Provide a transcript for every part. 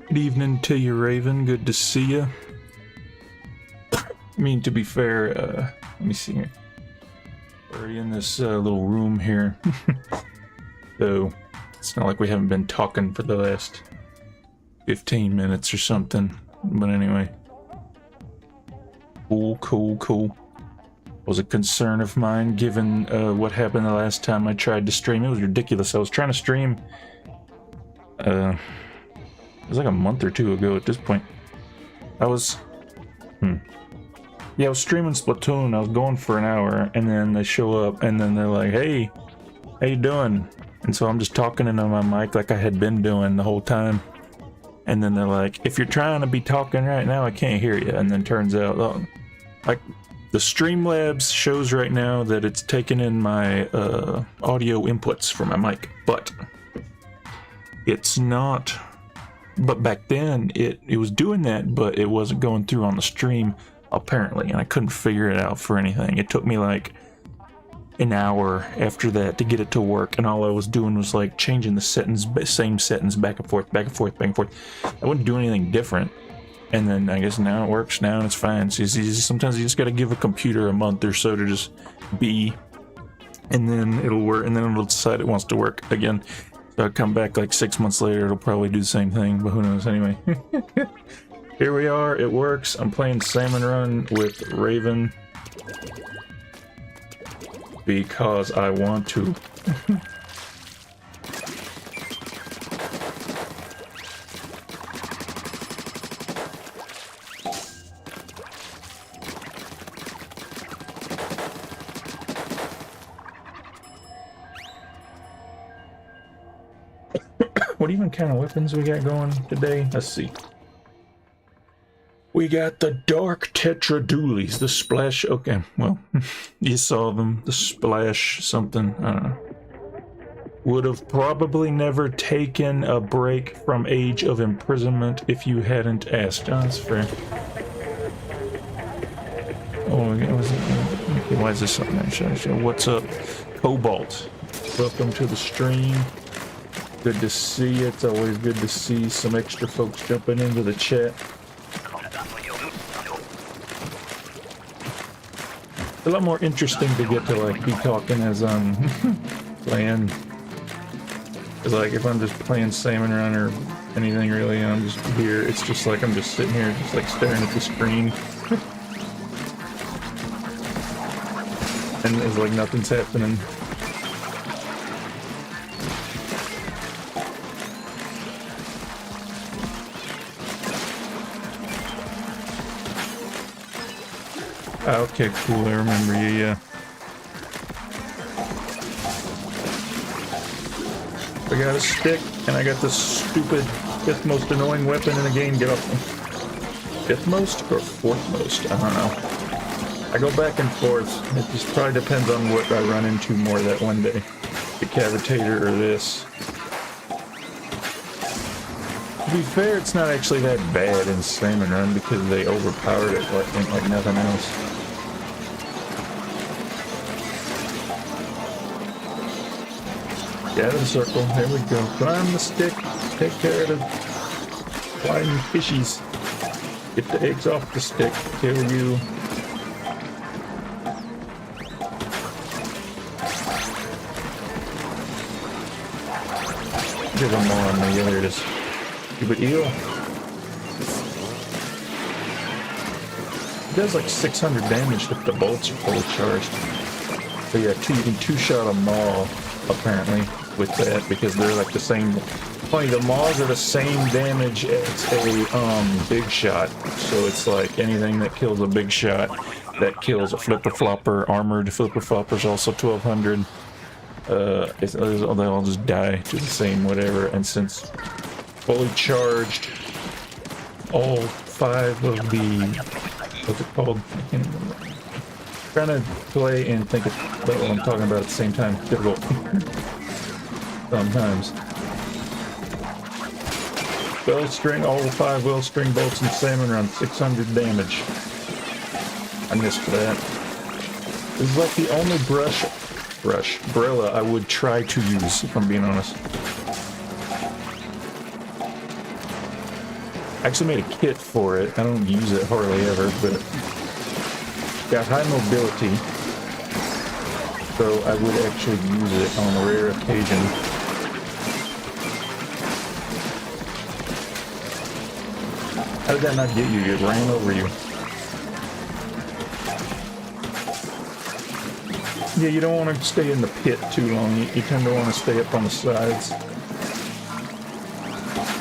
Good evening to you, Raven. Good to see you. I mean, to be fair, let me see here. Already in this little room here. So, it's not like we haven't been talking for the last 15 minutes or something. But anyway. Cool. Was a concern of mine given what happened the last time I tried to stream. It was ridiculous. I was trying to stream it was like a month or two ago at this point. I was yeah, I was streaming Splatoon. I was going for an hour and then they show up and then they're like, hey, how you doing? And so I'm just talking into my mic like I had been doing the whole time. And then they're like, if you're trying to be talking right now, I can't hear you. And then turns out, like, the Streamlabs shows right now that it's taking in my audio inputs for my mic, but it's not. But back then, it was doing that, but it wasn't going through on the stream, apparently, and I couldn't figure it out for anything. It took me like an hour after that to get it to work, and all I was doing was like changing the settings, same settings back and forth. I wouldn't do anything different. And then I guess now it works now and it's fine. So sometimes you just got to give a computer a month or so to just be, and then it'll work, and then it'll decide it wants to work again. So I'll come back like 6 months later, it'll probably do the same thing, but who knows. Anyway, here we are, it works. I'm playing Salmon Run with Raven because I want to. What even kind of weapons we got going today? Let's see. We got the Dark Tetradulies, the Splash. Okay, well, you saw them. The Splash something. I don't know. Would have probably never taken a break from Age of Imprisonment if you hadn't asked. Oh, that's fair. Oh, okay, why is this something? What's up, Cobalt? Welcome to the stream. Good to see you. It's always good to see some extra folks jumping into the chat. It's a lot more interesting to get to like be talking as I'm playing. Cause like if I'm just playing Salmon Run or anything really, and I'm just here, it's just like I'm just sitting here, just like staring at the screen, and it's like nothing's happening. Okay, cool, I remember you, yeah. I got a stick, and I got this stupid fifth most annoying weapon in the game. Get off me. Fifth most or fourth most? I don't know. I go back and forth. It just probably depends on what I run into more that one day. The Cavitator or this. To be fair, it's not actually that bad in Salmon Run because they overpowered it like nothing else. Get out of the circle. There we go. Climb the stick. Take care of the flying fishies. Get the eggs off the stick. Kill you. There's one more on me. Yeah, there it is. Stupid eel. It does like 600 damage if the bolts are fully charged. So yeah, you can two-shot a maw, apparently, with that, because they're like the same. Funny, the maws are the same damage as a big shot. So it's like anything that kills a big shot, that kills a flipper flopper. Armored flipper floppers also 1200. They all just die to the same whatever. And since fully charged, all 5 of the, what's it called? I can't remember. Trying to play and think about what I'm talking about at the same time. Difficult. Sometimes. Wellstring, all 5 wellstring bolts in Salmon Run, 600 damage. I missed that. This is like the only Brella I would try to use, if I'm being honest. I actually made a kit for it. I don't use it hardly ever, but got high mobility, so I would actually use it on a rare occasion. How did that not get you? It ran over you. Yeah, you don't want to stay in the pit too long. You tend to want to stay up on the sides.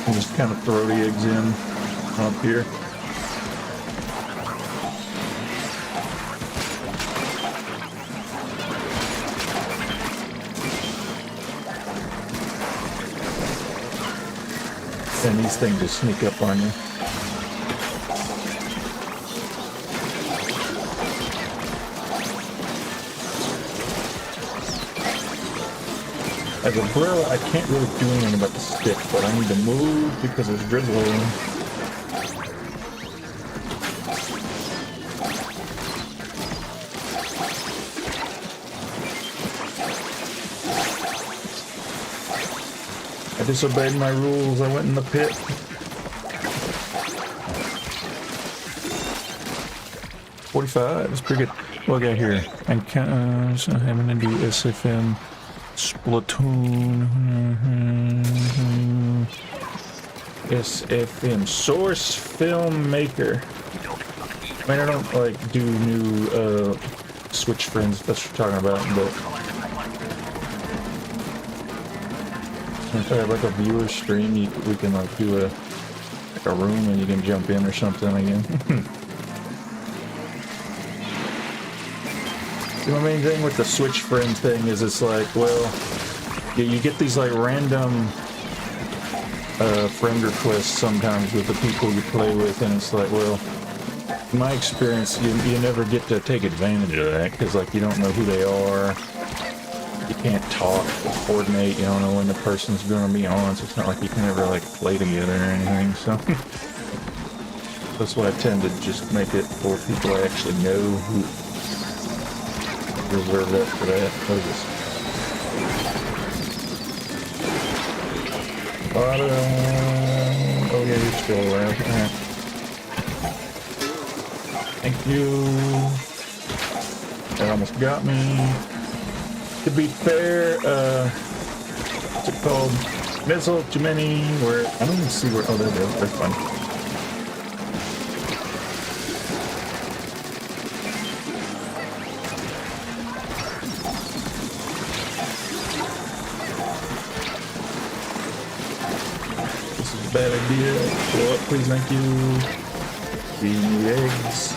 And just kind of throw the eggs in up here. And these things just sneak up on you. As a umbrella, I can't really do anything about the stick, but I need to move because it's drizzling. I disobeyed my rules. I went in the pit. $45 is pretty good. What I got here? I'm having to do SFM. Splatoon, SFM, Source Filmmaker. I mean, I don't like do new Switch friends. That's what you're talking about. But if I have like a viewer stream, we can like do a room and you can jump in or something again. My main thing with the Switch friend thing is it's like, well, you get these like random friend requests sometimes with the people you play with, and it's like, well, in my experience, you never get to take advantage of that because like you don't know who they are, you can't talk, coordinate, you don't know when the person's going to be on, so it's not like you can ever like play together or anything. So that's why I tend to just make it for people I actually know who. Reserve that for that. What is this? Bottom. Oh yeah, you scroll around. Right. Thank you. That almost got me. To be fair, what's it called? Missile too many. Where I don't even see where. Oh, there they go. They're fun. Bad idea. Blow up, please, thank you. The eggs.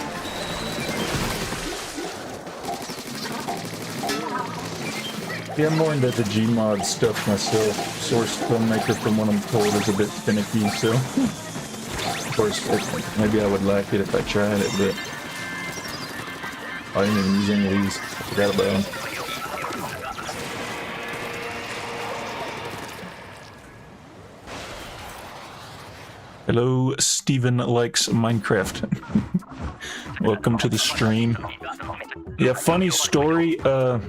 Yeah, I'm more into the Gmod stuff myself. Source Filmmaker, from what I'm told, is a bit finicky, so of course, maybe I would like it if I tried it, but I didn't even use any of these. I forgot about them. Hello, Steven likes Minecraft. Welcome to the stream. Yeah, funny story. I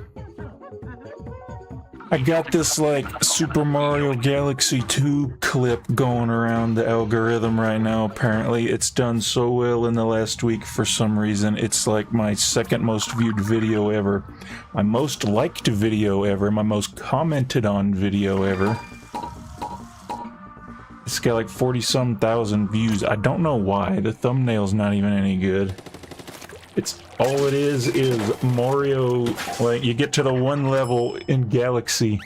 got this like Super Mario Galaxy 2 clip going around the algorithm right now. Apparently, it's done so well in the last week for some reason. It's like my second most viewed video ever. My most liked video ever. My most commented on video ever. It's got like 40-some thousand views. I don't know why. The thumbnail's not even any good. It's all it is Mario, like you get to the one level in Galaxy.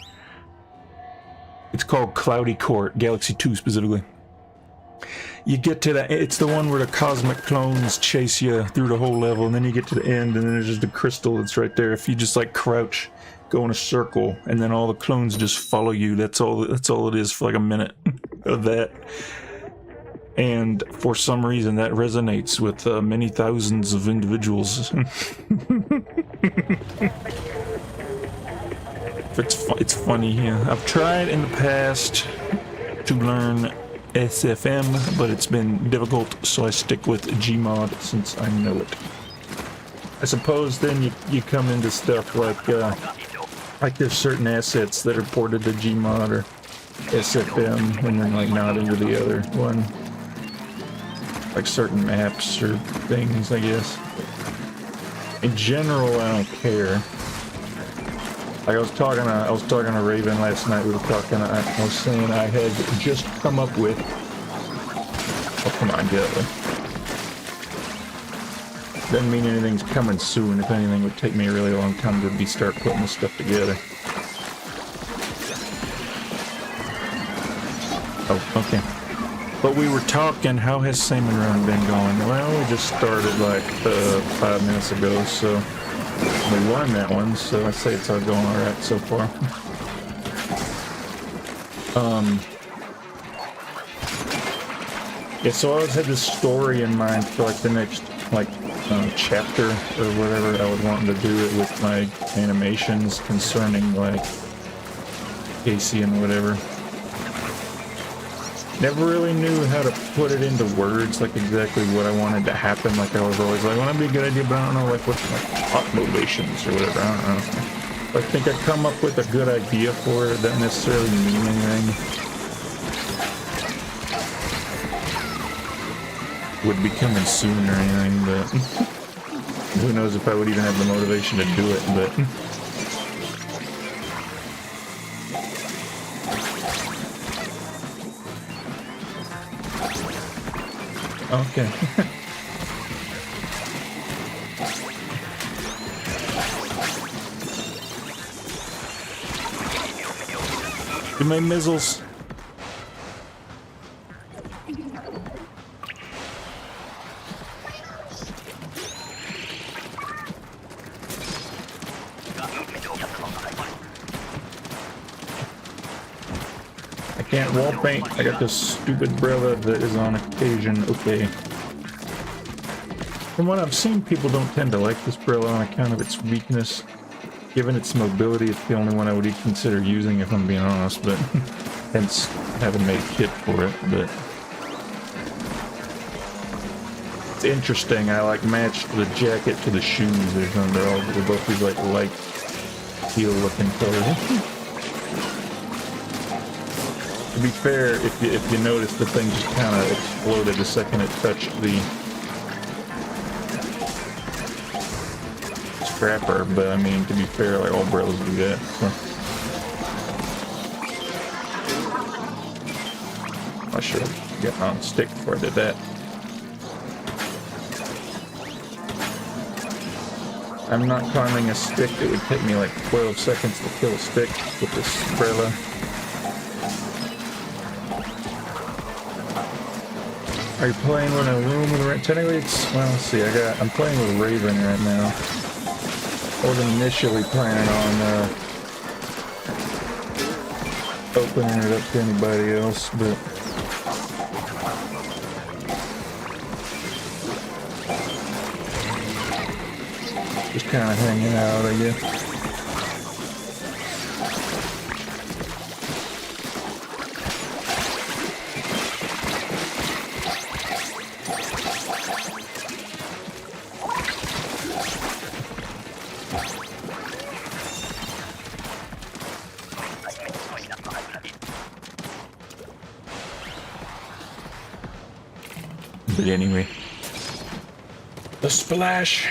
It's called Cloudy Court, Galaxy 2 specifically. You get to that, it's the one where the cosmic clones chase you through the whole level, and then you get to the end, and then there's just a crystal that's right there. If you just like crouch, go in a circle, and then all the clones just follow you. That's all it is for like a minute of that. And for some reason that resonates with many thousands of individuals. It's funny, yeah. I've tried in the past to learn SFM, but it's been difficult, so I stick with Gmod since I know it. I suppose then you come into stuff like there's certain assets that are ported to Gmod or SFM, and then like not into the other one. like certain maps or things, I guess. In general, I don't care. Like I was talking to Raven last night. We were talking. I was saying I had just come up with. Oh, come on, get it. Doesn't mean anything's coming soon. If anything, it would take me a really long time to start putting this stuff together. Oh, okay. But we were talking, how has Salmon Run been going? Well, we just started like 5 minutes ago, so we won that one, so I'd say it's all going alright so far. Yeah, so I always had this story in mind for like the next like chapter or whatever. I would want to do it with my animations concerning like Casey and whatever. Never really knew how to put it into words, like exactly what I wanted to happen. Like I was always like, well, that'd be a good idea, but I don't know like what's like plot motivations or whatever. I don't know. I think I come up with a good idea for it. It doesn't necessarily mean anything. Would be coming soon or anything, but who knows if I would even have the motivation to do it, but okay. Do my missiles. Can't wall paint. I got this stupid brella that is on occasion okay. From what I've seen, people don't tend to like this brella on account of its weakness. Given its mobility, it's the only one I would even consider using if I'm being honest, but hence haven't made a kit for it, but it's interesting. I like matched the jacket to the shoes or something. They're both these like light teal looking colors. To be fair, if you notice, the thing just kind of exploded the second it touched the scrapper, but I mean, to be fair, like all umbrellas do that. So. I should have gotten on stick before I did that. I'm not climbing a stick. It would take me like 12 seconds to kill a stick with this umbrella. Are you playing in a room with a technically it's, well, let's see, I'm playing with Raven right now. I wasn't initially planning on opening it up to anybody else, but just kind of hanging out, I guess. But anyway, the splash.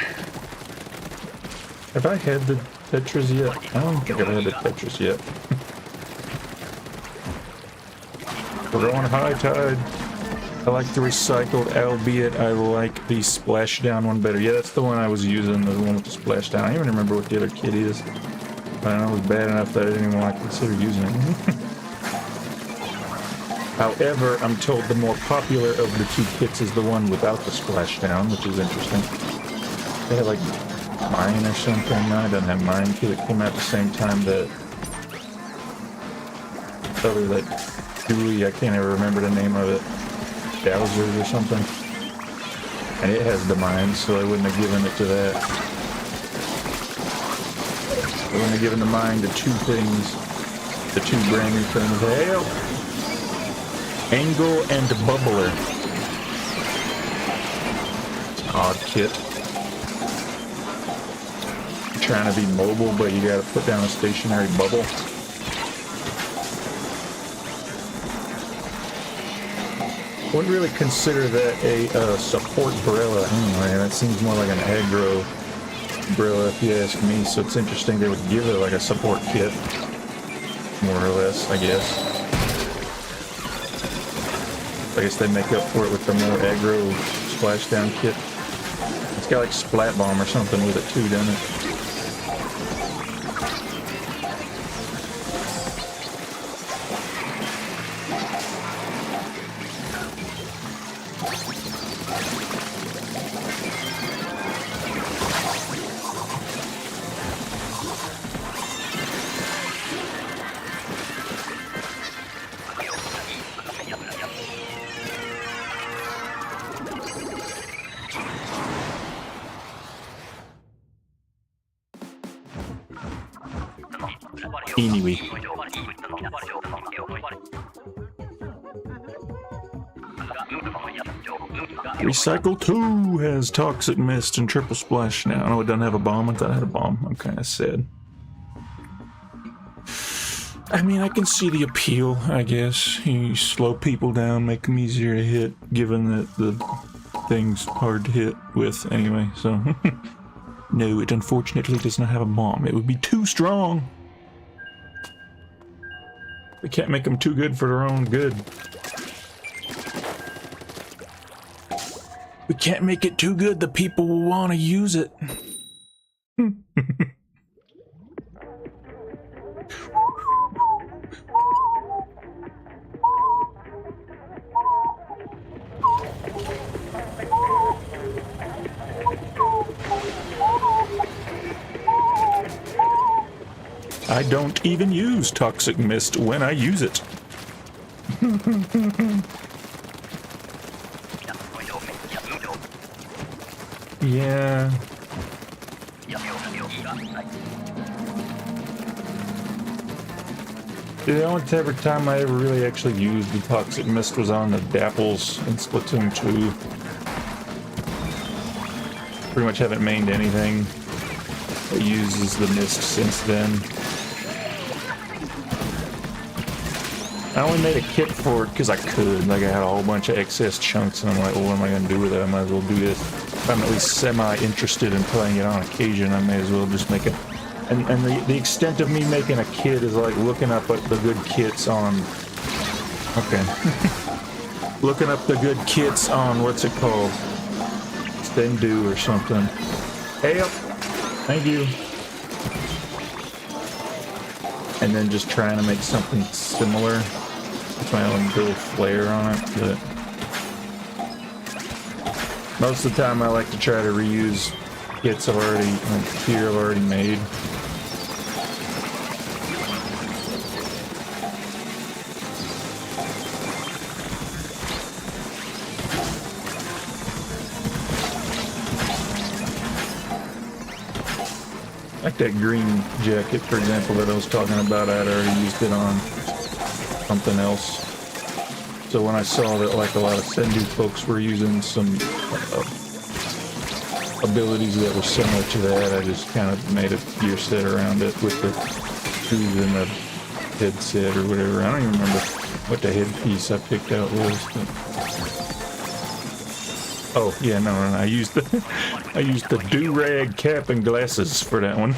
Have I had the Tetris yet? I don't think I've had the Tetris yet. We're on high tide. I like the recycled, albeit I like the splashdown one better. Yeah, that's the one I was using, the one with the splashdown. I don't even remember what the other kit is. I don't know, it was bad enough that I didn't even want to consider using it. However, I'm told the more popular of the two kits is the one without the splashdown, which is interesting. They had like mine or something. No, I don't have mine kit. It came out at the same time that other that Dewey, I can't ever remember the name of it. Dowsers or something. And it has the mine, so I wouldn't have given it to that. I wouldn't have given the mine to two things. The two brand new things. Help! Angle and Bubbler. Odd kit. You're trying to be mobile, but you gotta put down a stationary bubble. Wouldn't really consider that a support Brella anyway. That seems more like an aggro Brella if you ask me. So it's interesting they would give it like a support kit, more or less, I guess. I guess they make up for it with the more aggro splashdown kit. It's got like Splat Bomb or something with it too, doesn't it? Anyway. Recycle 2 has Toxic Mist and Triple Splash now. No, it doesn't have a bomb. I thought it had a bomb. Okay, that's sad. I mean, I can see the appeal, I guess. You slow people down, make them easier to hit, given that the thing's hard to hit with anyway, so... No, it unfortunately does not have a bomb. It would be too strong. We can't make them too good for their own good. We can't make it too good. The people will want to use it. I don't even use Toxic Mist when I use it. Yeah. The only ever time I ever really actually used the Toxic Mist was on the Dapples in Splatoon 2. Pretty much haven't mained anything that uses the mist since then. I only made a kit for it because I could. Like, I had a whole bunch of excess chunks, and I'm like, well, what am I going to do with it? I might as well do this. If I'm at least semi-interested in playing it on occasion, I may as well just make it. And the extent of me making a kit is like looking up at the good kits on... Okay. Looking up the good kits on, what's it called? Stendu or something. Hey up! Thank you. And then just trying to make something similar. My own little flair on it, but most of the time I like to try to reuse kits I've already, like, gear I've already made. Like that green jacket, for example, that I was talking about, I had already used it on something else. So when I saw that like a lot of Sendu folks were using some abilities that were similar to that, I just kind of made a gear set around it with the shoes and the headset or whatever. I don't even remember what the headpiece I picked out was. But... Oh yeah, no, I used the do-rag cap and glasses for that one.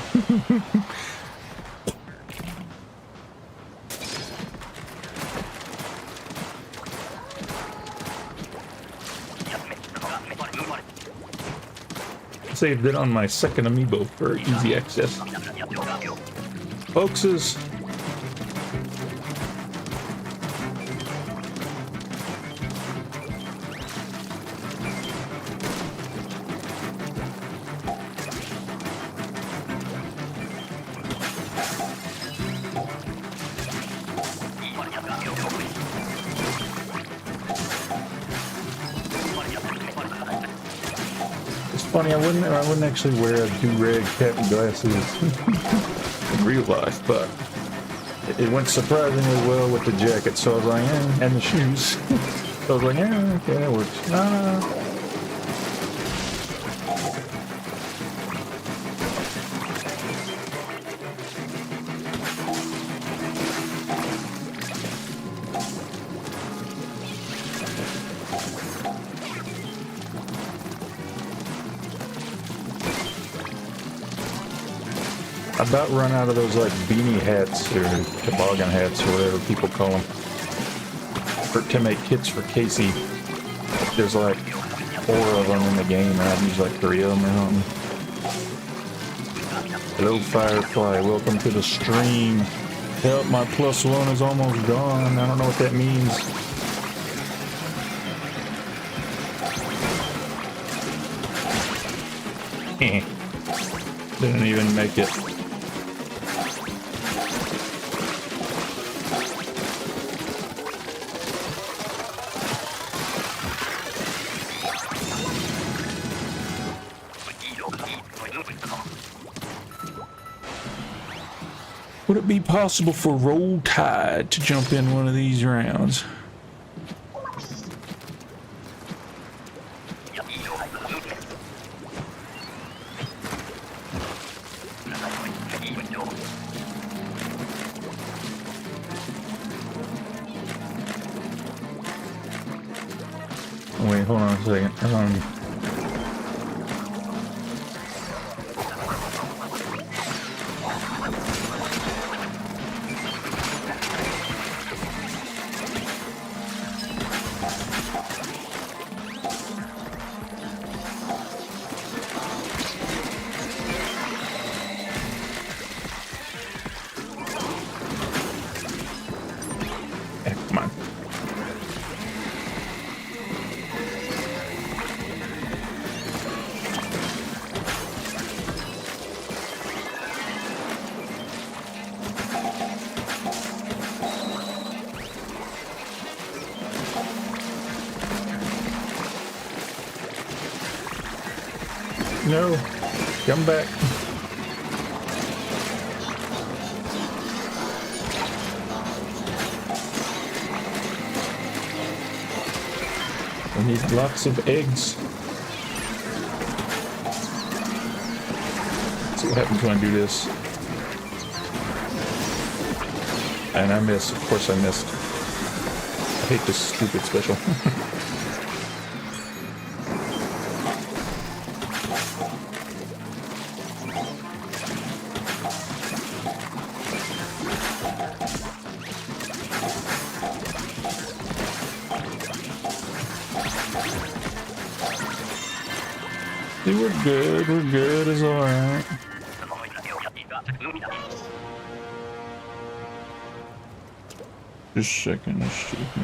Saved it on my second amiibo for easy access. Folkses. Funny, I wouldn't actually wear a do-rag cap and glasses in real life, but it went surprisingly well with the jacket, so I was like, eh, and the shoes. So I was like, yeah, okay, that works. about run out of those like beanie hats or toboggan hats or whatever people call them to make kits for Casey. There's like 4 of them in the game and I've used like 3 of them or something. Hello Firefly, welcome to the stream. Help, my +1 is almost gone. I don't know what that means. Didn't even make it. Would it be possible for Roll Tide to jump in one of these rounds? Wait, hold on a second. Come on. No, come back. We need lots of eggs. Let's see what happens when I do this. And I miss. Of course I missed. I hate this stupid special. We're good, it's alright. Just a second, let's see here.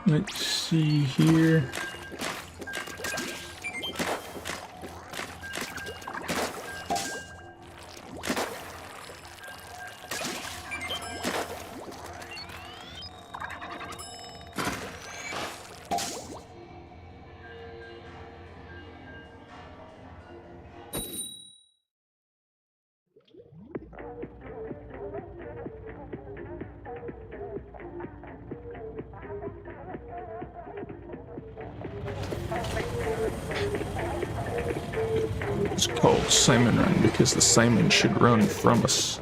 Let's see here. It's called Salmon Run because the salmon should run from us,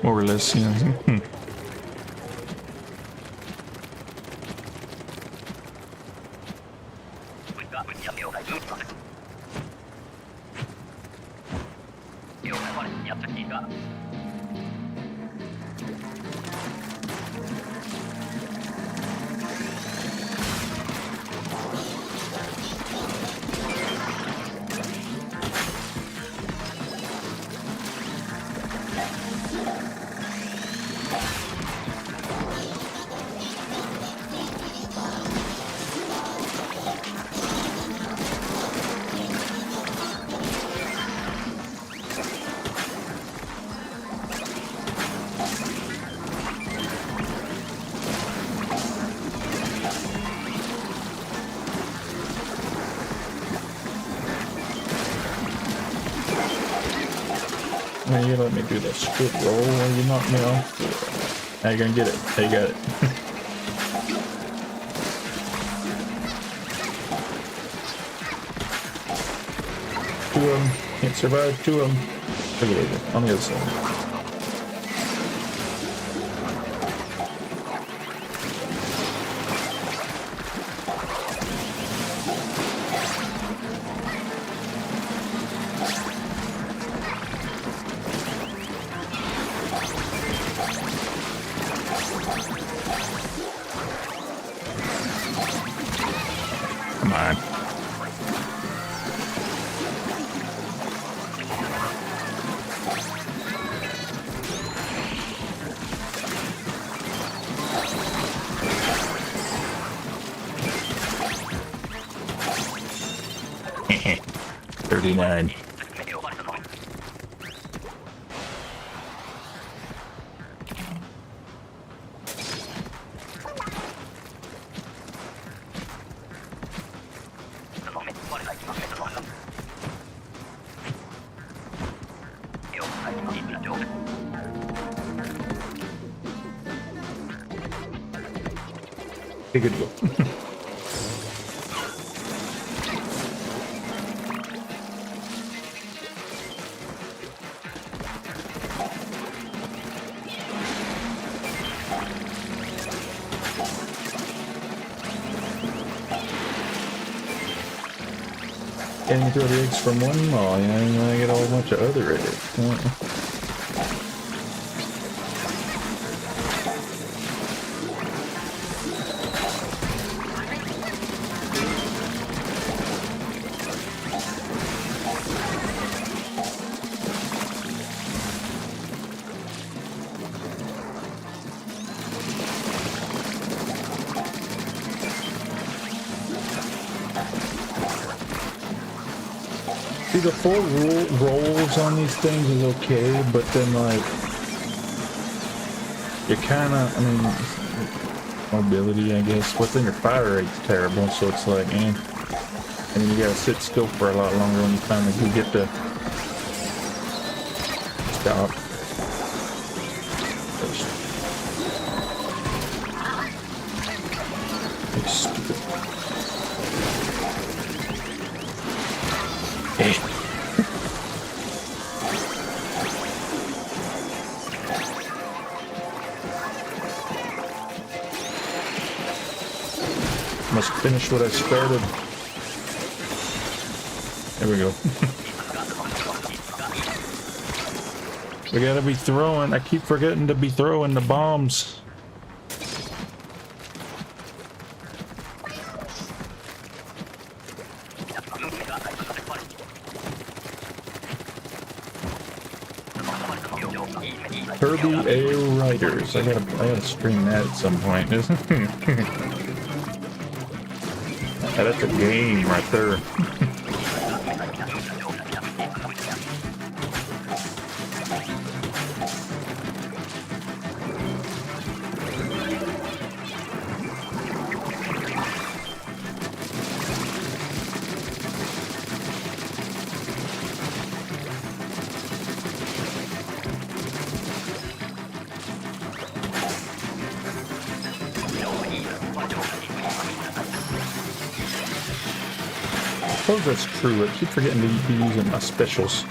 more or less, you know. Now you let me do that squid roll while you knock me off. Now you're gonna get it. Now you got it. Two of them. Can't survive two of them. Look at it. On the other side. Come on. Hehe. 39. Good go. Can you throw the eggs from one maw? Yeah, and then I get a whole bunch of other eggs. See, the full rolls on these things is okay, but then, like, you're kind of, I mean, mobility, I guess, but then your fire rate's terrible, so it's like, eh. And then you gotta sit still for a lot longer when you finally do get to stop. It's stupid. Must finish what I started. There we go. We gotta be throwing. I keep forgetting to be throwing the bombs. Kirby A Riders. I gotta stream that at some point. Yeah, that's a game right there. I suppose that's true. I keep forgetting to be using my specials.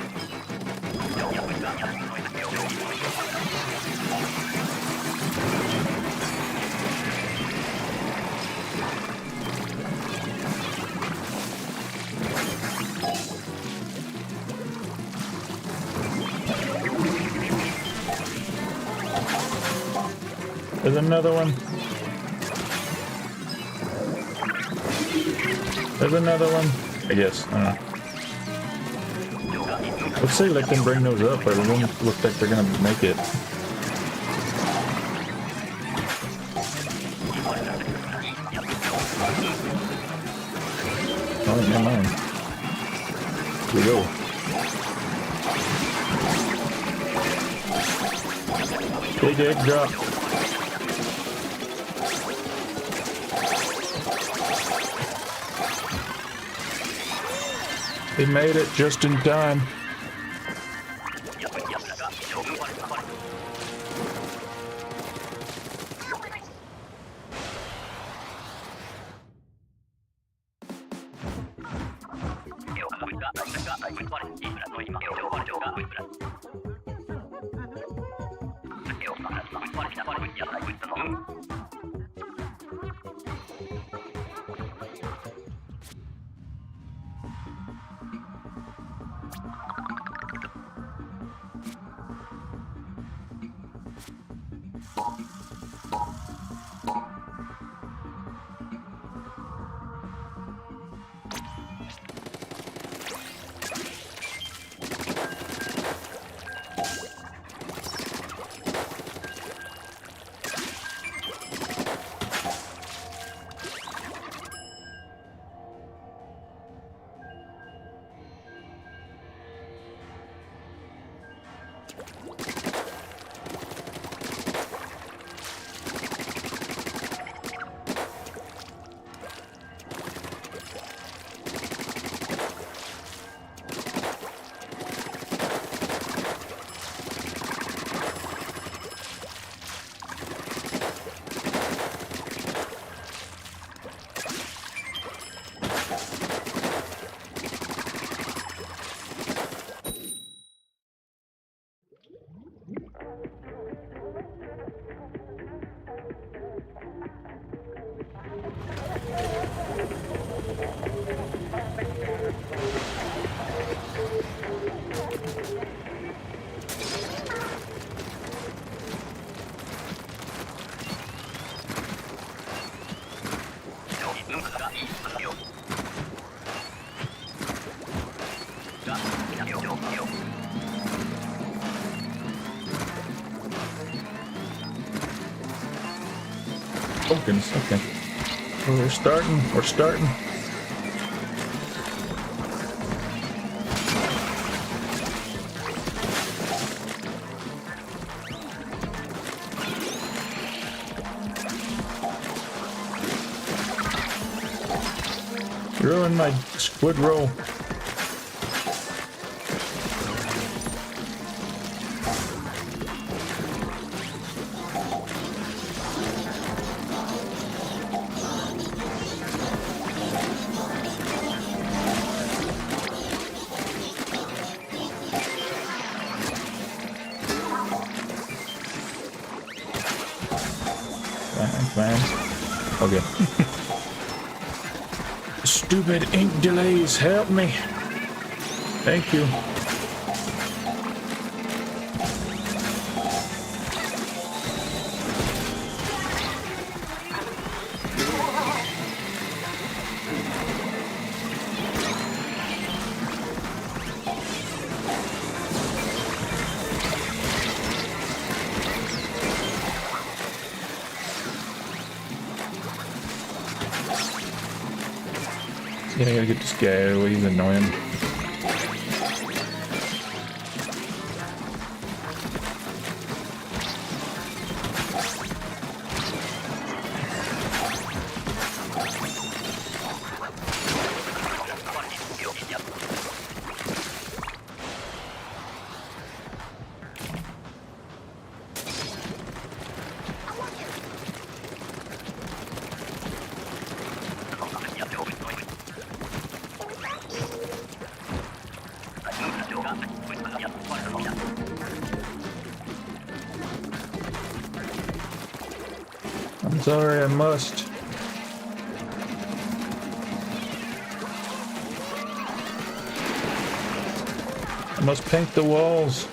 There's another one. There's another one. I guess. Let's see, let them bring those up, but it won't look like they're gonna make it. Oh, never mind. Here we go. Big egg drop. He made it just in time. Oh goodness, okay. We're starting. Ruin my squid roll. Fine. Okay. Stupid ink delays, help me. Thank you. Yeah, I gotta get this guy out of the way, he's annoying. I'm sorry, I must. I must paint the walls.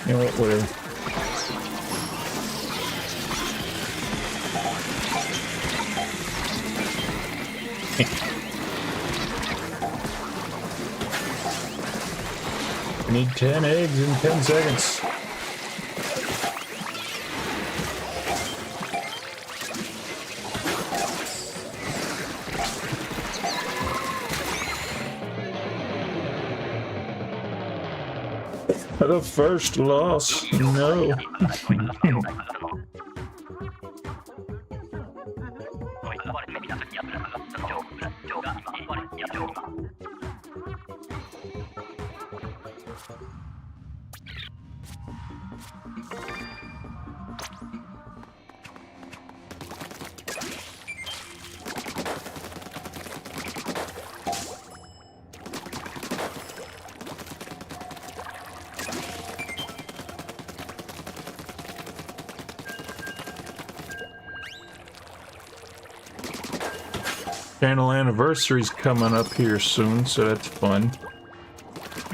You know what, whatever. I need 10 eggs in 10 seconds. The first loss. No. Channel anniversary's coming up here soon, so that's fun.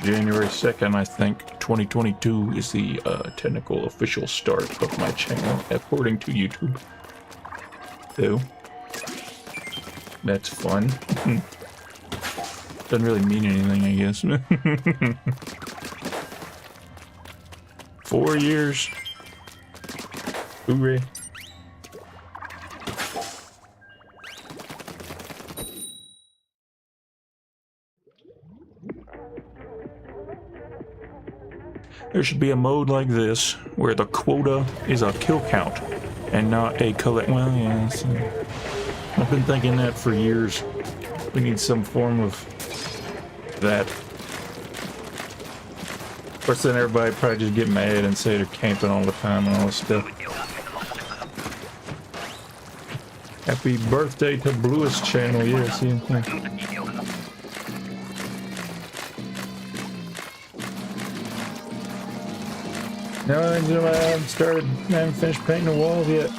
January 2nd, I think, 2022 is the technical official start of my channel, according to YouTube. So, that's fun. Doesn't really mean anything, I guess. 4 years. Hooray. There should be a mode like this, where the quota is a kill count, and not a collect. Well, yeah, I've been thinking that for years. We need some form of that. Of course, then everybody probably just get mad and say they're camping all the time and all this stuff. Happy birthday to Blewis channel, yes, yeah. No, I haven't started, I haven't finished painting the walls yet.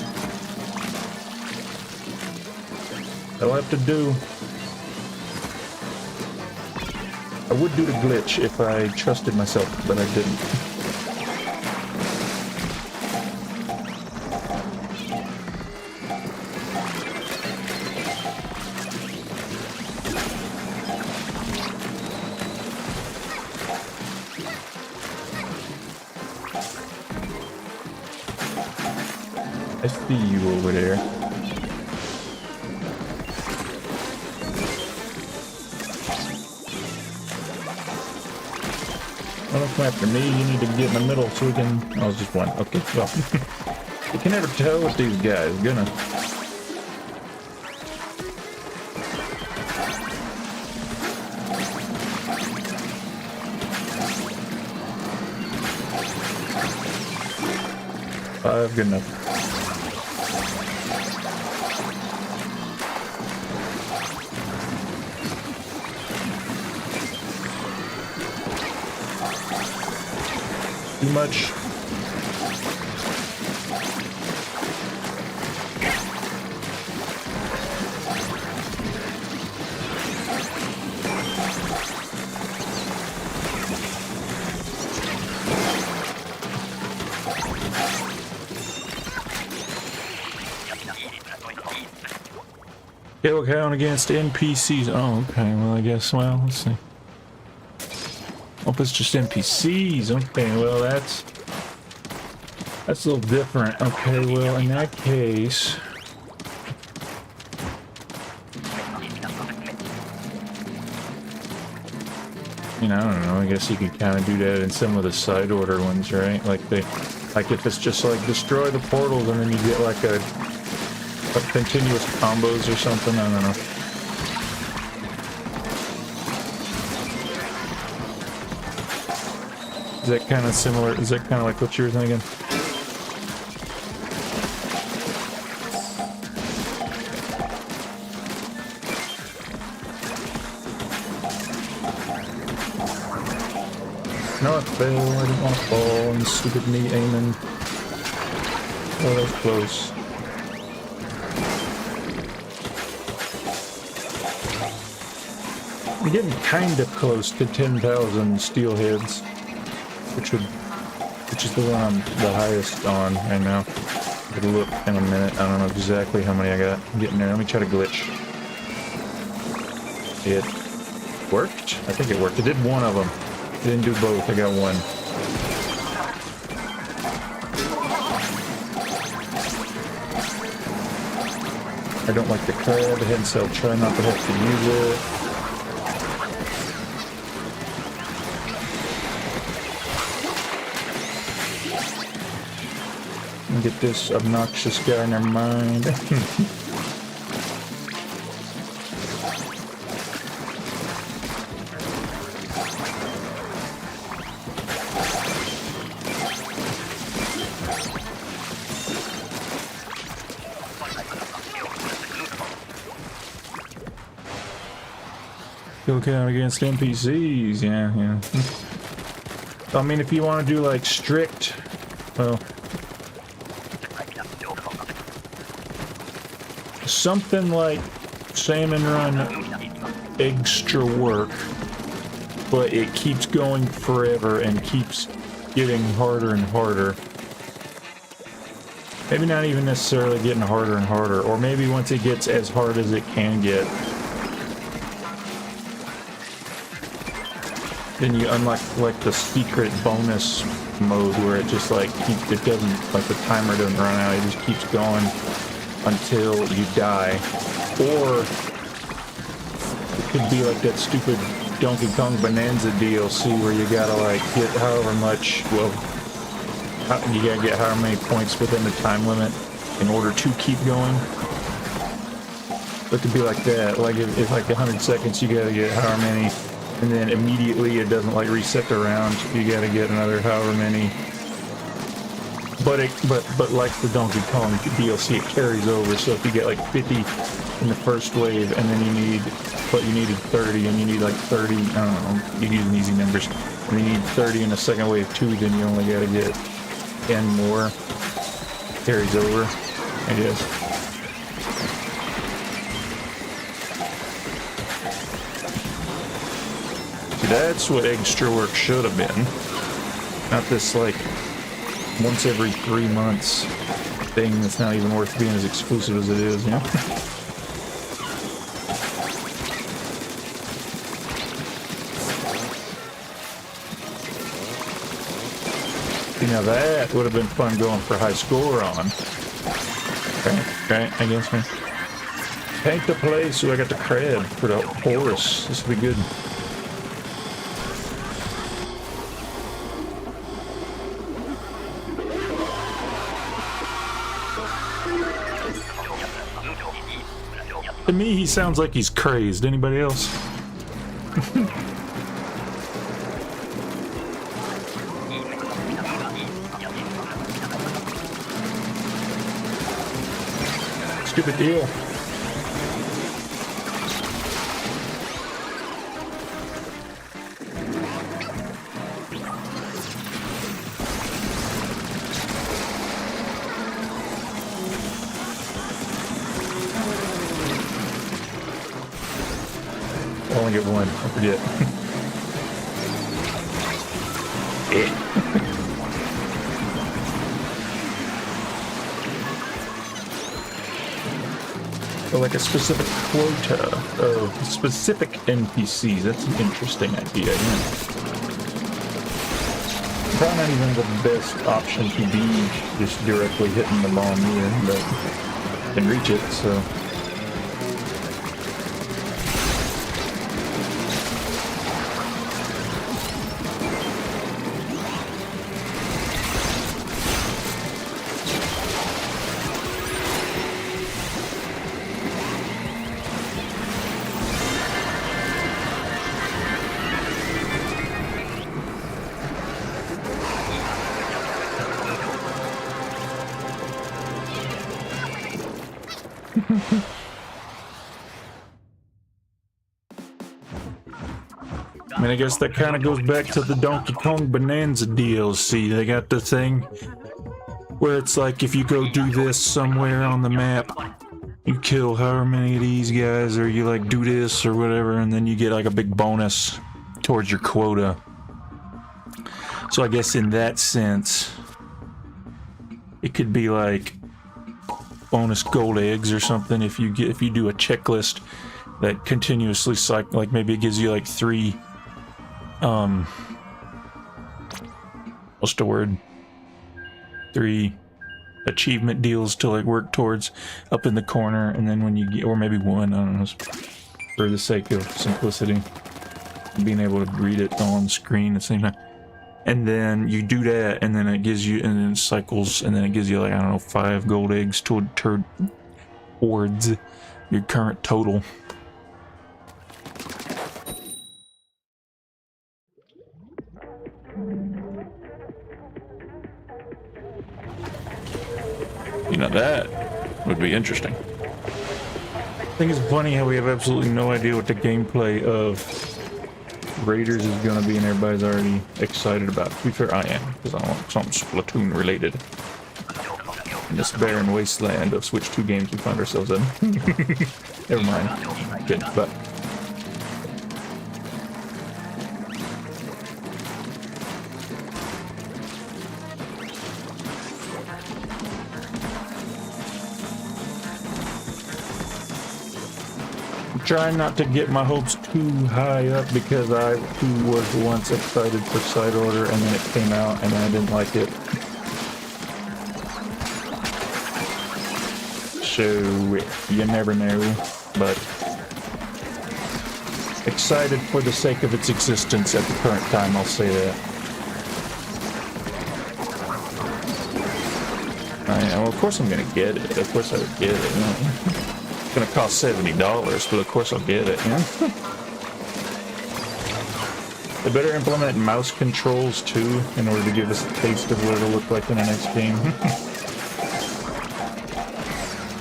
I'll have to do. I would do the glitch if I trusted myself, but I didn't. I see you over there. Well, come after me. You need to get in the middle so we can. Oh, it's just one. Okay, well, you can never tell with these guys. Gonna. Good enough. Too much. Kill count against NPCs. Oh, okay. Well, I guess. Well, let's see. Oh, it's just NPCs. Okay. Well, that's a little different. Okay. Well, in that case, you know, I don't know. I guess you could kind of do that in some of the side order ones, right? Like if it's just like destroy the portals and then you get like a continuous combos or something. I don't know. Is that kind of similar? Is that kind of like what you were thinking? No, I failed. I didn't want to fall, and stupid me aiming. Oh, that was close. I'm getting kind of close to 10,000 steelheads, which is the one I'm the highest on right now. I'll look in a minute. I don't know exactly how many I got. I'm getting there. Let me try to glitch. It worked? I think it worked. It did one of them. It didn't do both. I got one. I don't like the crab, hence I'll try not to have to use it. And get this obnoxious guy in their mind. Kill count against NPCs, yeah. I mean, if you want to do like strict, well, something like Salmon Run extra work, but it keeps going forever and keeps getting harder and harder. Maybe not even necessarily getting harder and harder, or maybe once it gets as hard as it can get, then you unlock like the secret bonus mode where it just like keeps, it doesn't, like the timer doesn't run out, it just keeps going until you die. Or it could be like that stupid Donkey Kong Bonanza DLC where you gotta like get however much, well, you gotta get however many points within the time limit in order to keep going. It could be like that, like if like 100 seconds you gotta get however many, and then immediately it doesn't like reset the round, you gotta get another however many. But like the Donkey Kong DLC, it carries over, so if you get like 50 in the first wave and then you needed 30 and you need like 30, I don't know, you're using easy numbers, and you need 30 in the second wave too, then you only gotta get 10 more. Carries over, I guess. That's what extra work should have been. Not this, like, once every 3 months thing that's not even worth being as exclusive as it is, you know? See, now that would have been fun going for high score on. Okay, I guess, man. Paint the place so I got the crab for the horse. This will be good. To me, he sounds like he's crazed. Anybody else? Stupid deal. I only get one, I forget. So like a specific quota of specific NPCs, that's an interesting idea, yeah. Probably not even the best option to be just directly hitting the bomb here, but I can reach it, so... I mean, I guess that kind of goes back to the Donkey Kong Bonanza DLC. They got the thing where it's like if you go do this somewhere on the map, you kill however many of these guys, or you like do this or whatever, and then you get like a big bonus towards your quota. So I guess in that sense, it could be like bonus gold eggs or something if you do a checklist that continuously cycle, like maybe it gives you like 3, what's the word? 3 achievement deals to like work towards up in the corner, and then when you get, or maybe 1, I don't know, for the sake of simplicity, being able to read it all on the screen at the same time. And then you do that, and then it gives you, and then it cycles, and then it gives you like, I don't know, 5 gold eggs towards your current total. You know, that would be interesting. I think it's funny how we have absolutely no idea what the gameplay of Raiders is going to be, and everybody's already excited about it. To be fair, I am, because I want something Splatoon related. In this barren wasteland of Switch 2 games we find ourselves in. Never mind. Good, but... trying not to get my hopes too high up, because I too was once excited for Side Order, and then it came out and I didn't like it. So you never know, but excited for the sake of its existence at the current time, I'll say that. Well, of course I'm gonna get it. Of course I would get it. You know? It's gonna cost $70, but of course I'll get it. You know? They better implement mouse controls too, in order to give us a taste of what it'll look like in the next game.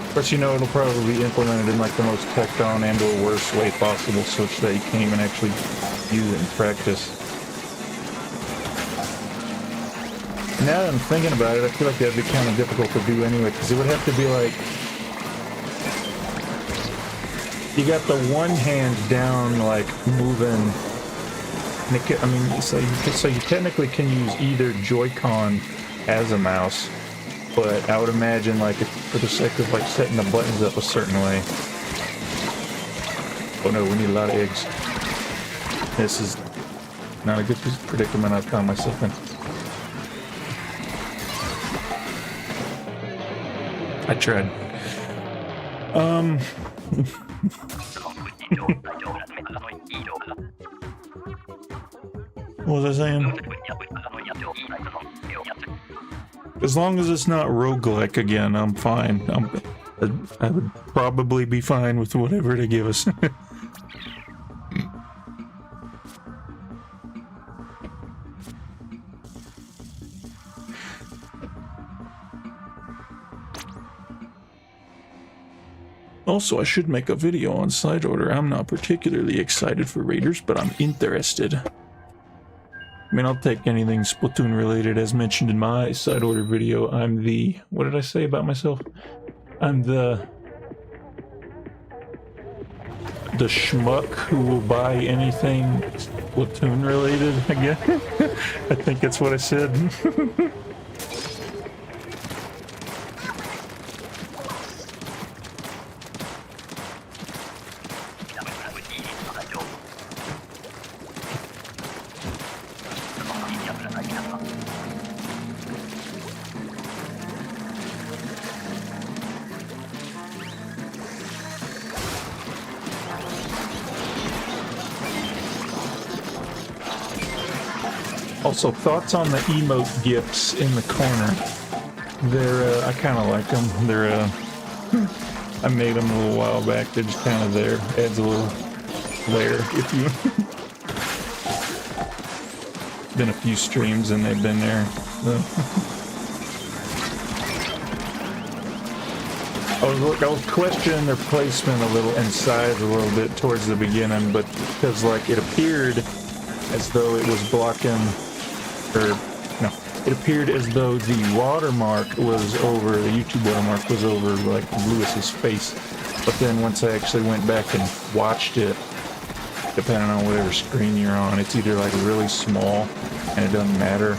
Of course, you know, it'll probably be implemented in like the most tacked on and or worst way possible, such that you can't even actually use it in practice. Now that I'm thinking about it, I feel like that'd be kind of difficult to do anyway, because it would have to be like, you got the one hand down, like moving. And it, I mean, so you technically can use either Joy-Con as a mouse, but I would imagine, like, if, for the sake of like setting the buttons up a certain way. Oh no, we need a lot of eggs. This is not a good predicament I've found myself in. I tried. What was I saying? As long as it's not roguelike again, I'm fine. I would probably be fine with whatever they give us. Also, I should make a video on Side Order. I'm not particularly excited for Raiders, but I'm interested. I mean, I'll take anything Splatoon related. As mentioned in my Side Order video, I'm the... what did I say about myself? I'm the schmuck who will buy anything Splatoon related, I guess. I think that's what I said. Also, thoughts on the emote gifts in the corner. They're, I kind of like them. They're, I made them a little while back. They're just kind of there. Adds a little layer, if you... Been a few streams and they've been there. I was questioning their placement a little and size a little bit towards the beginning, but because, like, it appeared as though it was blocking... or no, it appeared as though the watermark was over, the YouTube watermark was over like Lewis's face. But then once I actually went back and watched it, depending on whatever screen you're on, it's either like really small and it doesn't matter,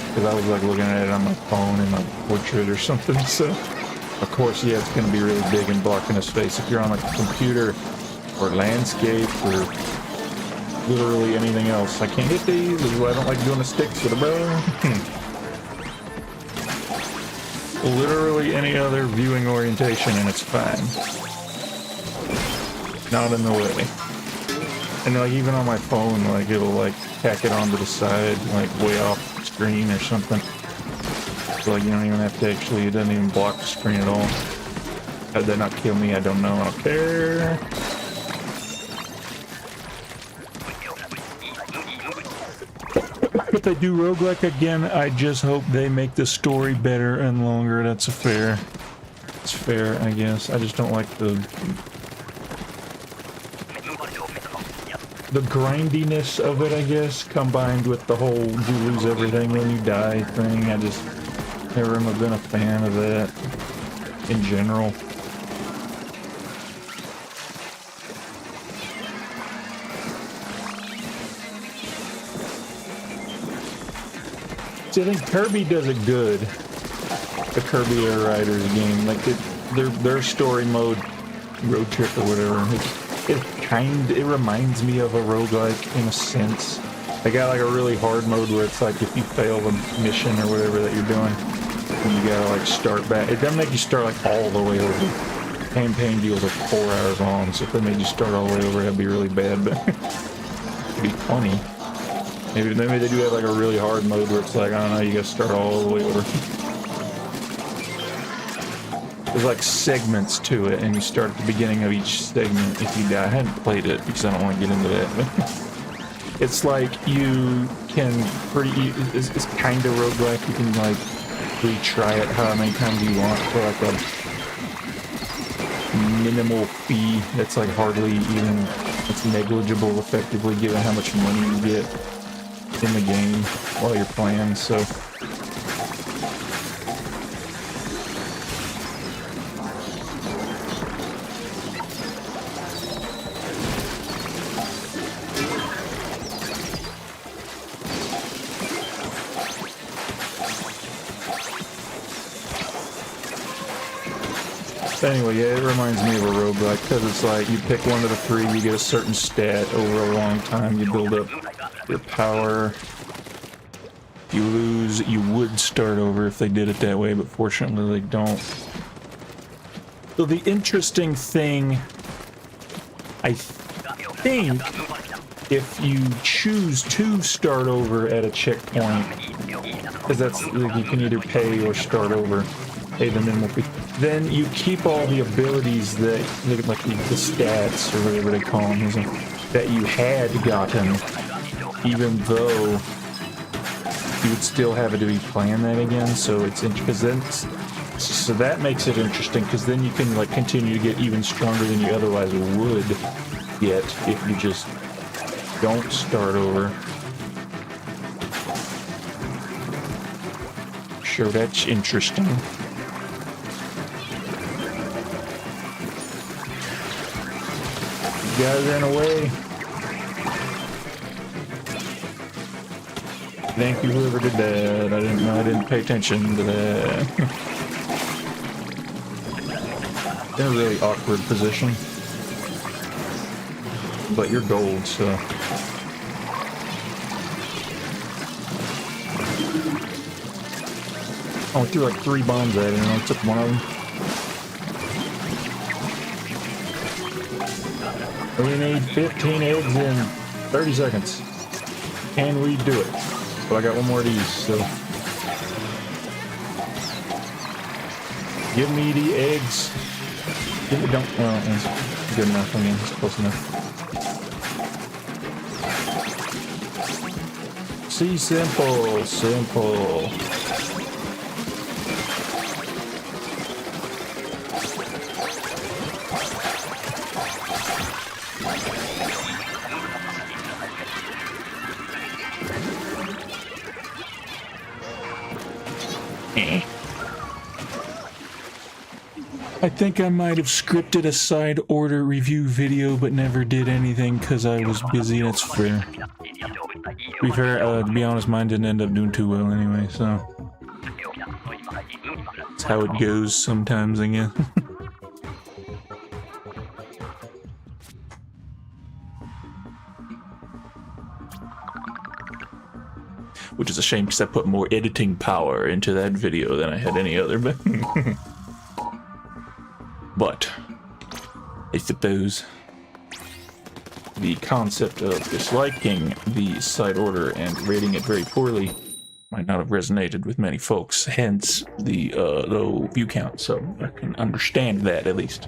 because I was like looking at it on my phone in my portrait or something. So of course, yeah, it's going to be really big and blocking his face. If you're on like a computer or landscape or literally anything else. I can't hit these. This is why I don't like doing the sticks with a bow. Literally any other viewing orientation and it's fine. Not in the way. And like even on my phone, like it'll like tack it onto the side, like way off screen or something. So like you don't even have to actually, it doesn't even block the screen at all. How'd that not kill me? I don't know. I don't care. If they do roguelike again, I just hope they make the story better and longer. That's fair. It's fair, I guess. I just don't like the grindiness of it, I guess, combined with the whole you lose everything when you die thing. I just never have been a fan of that in general. See, I think Kirby does it good. The Kirby Air Riders game, like their story mode, road trip or whatever. It reminds me of a roguelike in a sense. They got like a really hard mode where it's like if you fail the mission or whatever that you're doing, you gotta like start back. It doesn't make you start like all the way over. Campaign deals like 4 hours long, so if they made you start all the way over, that'd be really bad, but it'd be funny. Maybe they do have like a really hard mode where it's like, I don't know, you gotta start all the way over. There's like segments to it, and you start at the beginning of each segment if you die. I hadn't played it because I don't want to get into that. It's like you can it's kind of roguelike. You can like retry it how many times you want for like a minimal fee that's like hardly even, it's negligible effectively given how much money you get in the game while you're playing, so. Anyway, yeah, it reminds me of a roguelike because it's like you pick one of the 3, you get a certain stat over a long time, you build up your power. You lose, you would start over if they did it that way, but fortunately they don't. So the interesting thing, I think, if you choose to start over at a checkpoint, because that's, like, you can either pay or start over, pay the minimal fee. Then you keep all the abilities that, like the stats or whatever they call them, that you had gotten, even though you would still have to be playing that again. So it's interesting, so that makes it interesting because then you can like continue to get even stronger than you otherwise would get if you just don't start over. Sure, that's interesting. Guys ran away. Thank you, whoever did that. I didn't know. I didn't pay attention to that. In a really awkward position. But you're gold, so. I threw like 3 bombs at it and I took one of them. We need 15 eggs in 30 seconds. Can we do it? But I got one more of these, so. Give me the eggs. Give me, don't, well, that's good enough. I mean, it's close enough. See, simple, simple. I think I might have scripted a side order review video, but never did anything because I was busy. That's fair. To be fair, to be honest, mine didn't end up doing too well anyway, so. That's how it goes sometimes, I guess. a shame because I put more editing power into that video than I had any other. But I suppose the concept of disliking the side order and rating it very poorly might not have resonated with many folks, hence the low view count, so I can understand that at least.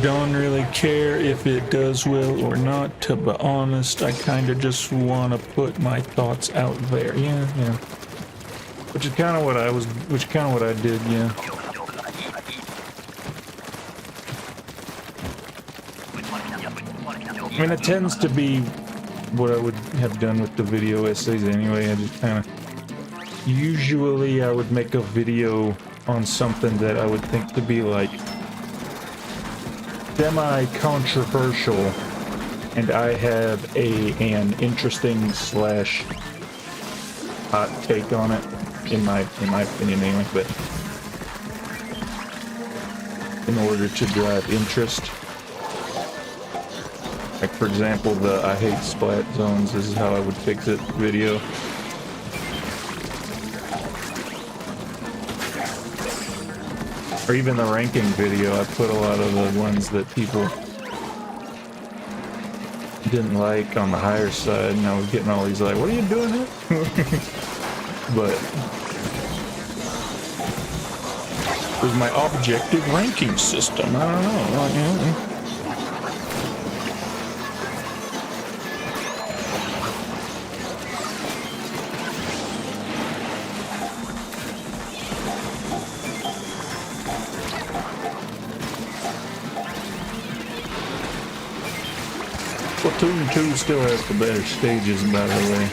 Don't really care if it does well or not, to be honest. I kind of just want to put my thoughts out there. Yeah. Which is kind of what I did, yeah. I mean, it tends to be what I would have done with the video essays anyway. I just kind of... Usually I would make a video on something that I would think to be like semi-controversial, and I have an interesting slash hot take on it, in my opinion anyway, but in order to drive interest. Like, for example, the I hate splat zones, this is how I would fix it video. Or even the ranking video, I put a lot of the ones that people didn't like on the higher side, and I was getting all these like, what are you doing here? But it was my objective ranking system, I don't know, like, yeah. Splatoon 2 still has the better stages, by the way.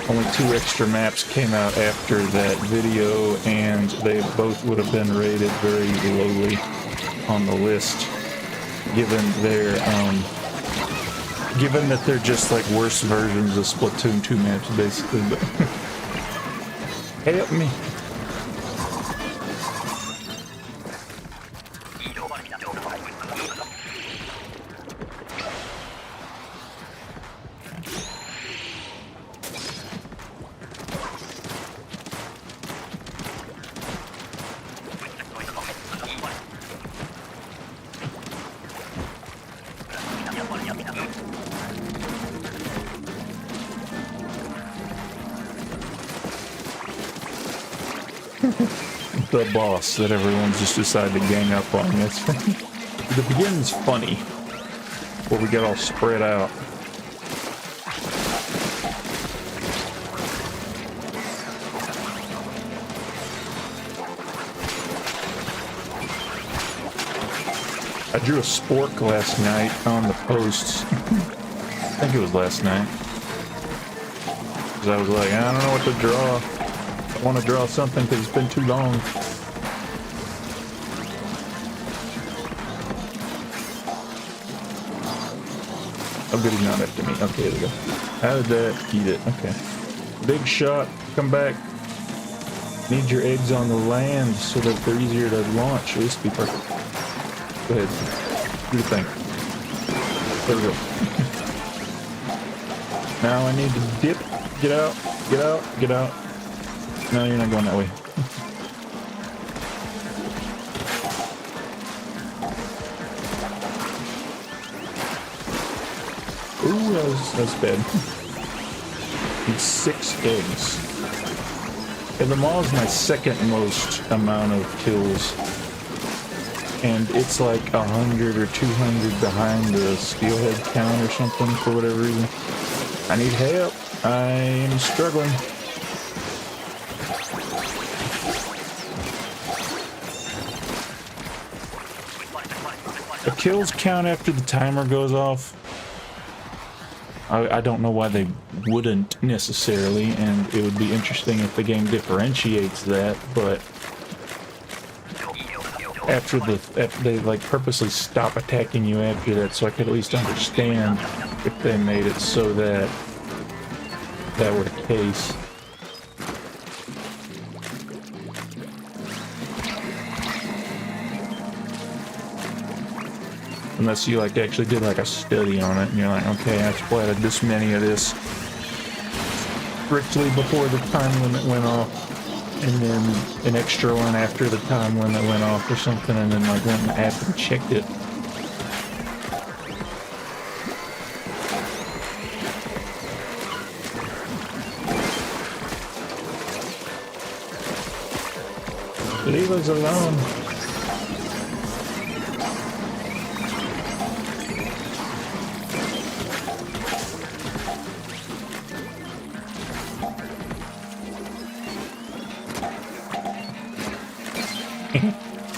Only 2 extra maps came out after that video, and they both would have been rated very lowly on the list, given that they're just like worse versions of Splatoon 2 maps, basically. But help me. The boss that everyone's just decided to gang up on. That's the beginning's funny, where we get all spread out. I drew a spork last night on the posts. I think it was last night. Because I was like, I don't know what to draw. I want to draw something because it's been too long. Oh, good, he's not after me. Okay, there we go. How did that eat it? Okay. Big shot. Come back. Need your eggs on the land so that they're easier to launch. This would be perfect. Go ahead. Do the thing. There we go. Now I need to dip. Get out. Get out. Get out. No, you're not going that way. Ooh, that was bad. Need 6 eggs. And the maw is my second most amount of kills. And it's like 100 or 200 behind the steelhead count or something for whatever reason. I need help. I am struggling. The kills count after the timer goes off. I don't know why they wouldn't necessarily, and it would be interesting if the game differentiates that, but after they like purposely stop attacking you after that, so I could at least understand if they made it so that that were the case. unless you like actually did like a study on it and you're like, okay, I splatted this many of this strictly before the time limit went off, and then an extra one after the time limit went off or something, and then like went after and checked it. Leave us alone.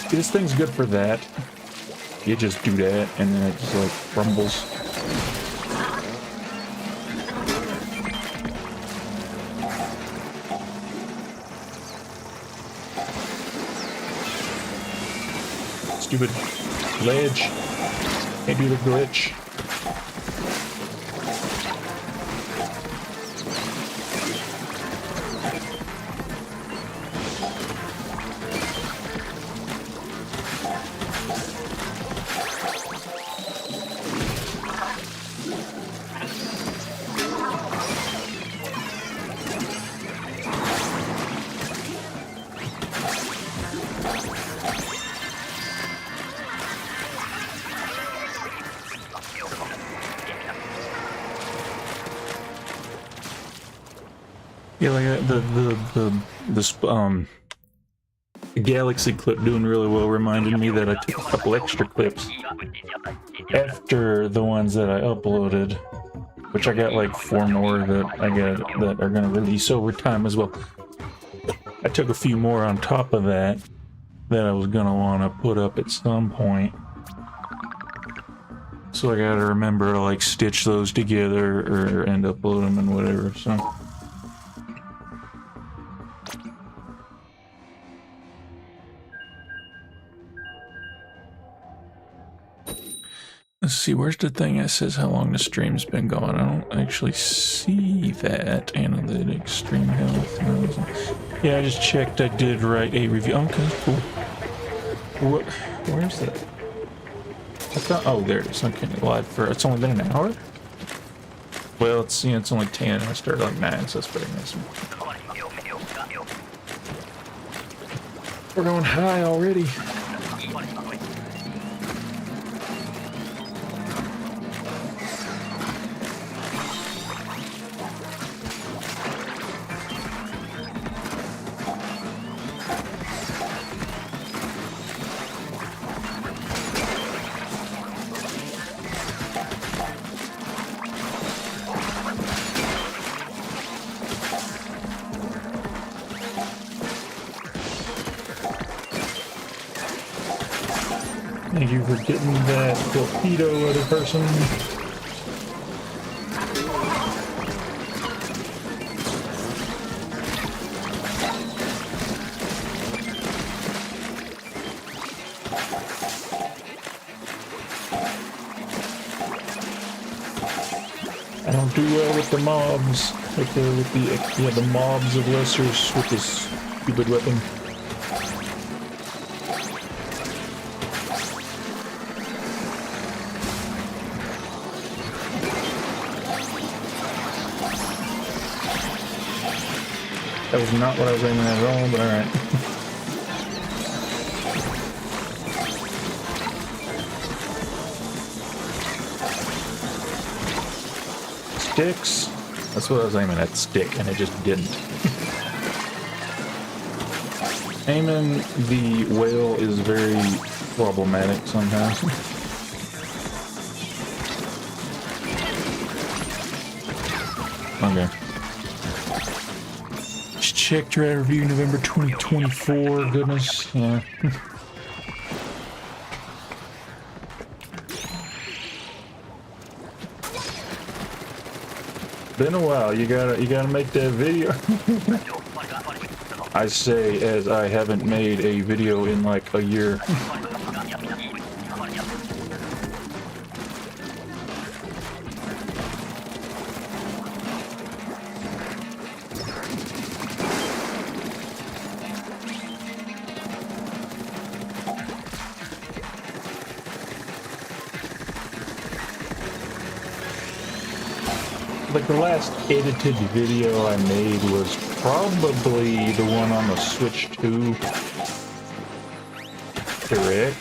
This thing's good for that. You just do that, and then it just like rumbles. Stupid ledge. Can't do the glitch. Yeah, like the Galaxy clip doing really well reminded me that I took a couple extra clips after the ones that I uploaded, which I got like 4 more that I got that are gonna release over time as well. I took a few more on top of that I was gonna want to put up at some point. So I gotta remember to like stitch those together or and upload them and whatever, so. Let's see, where's the thing that says how long the stream's been going? I don't actually see that. Analytics, stream health. Yeah, I just checked. I did write a review. Okay, cool. Where's that? I thought, oh, there it is. Okay, live for, it's only been an hour? Well, it's, you know, it's only 10. I started like 9, so that's pretty nice. We're going high already. Thank you for getting that torpedo other person. I don't do well with the mobs, with the mobs of lessers with this stupid weapon. That was not what I was aiming at all, but alright. Sticks? That's what I was aiming at, stick, and it just didn't. Aiming the whale is very problematic sometimes. Okay. Checked your review November 2024. Goodness, yeah. Been a while. You gotta make that video. I say as I haven't made a video in like a year. like the last edited video I made was probably the one on the Switch 2 Direct,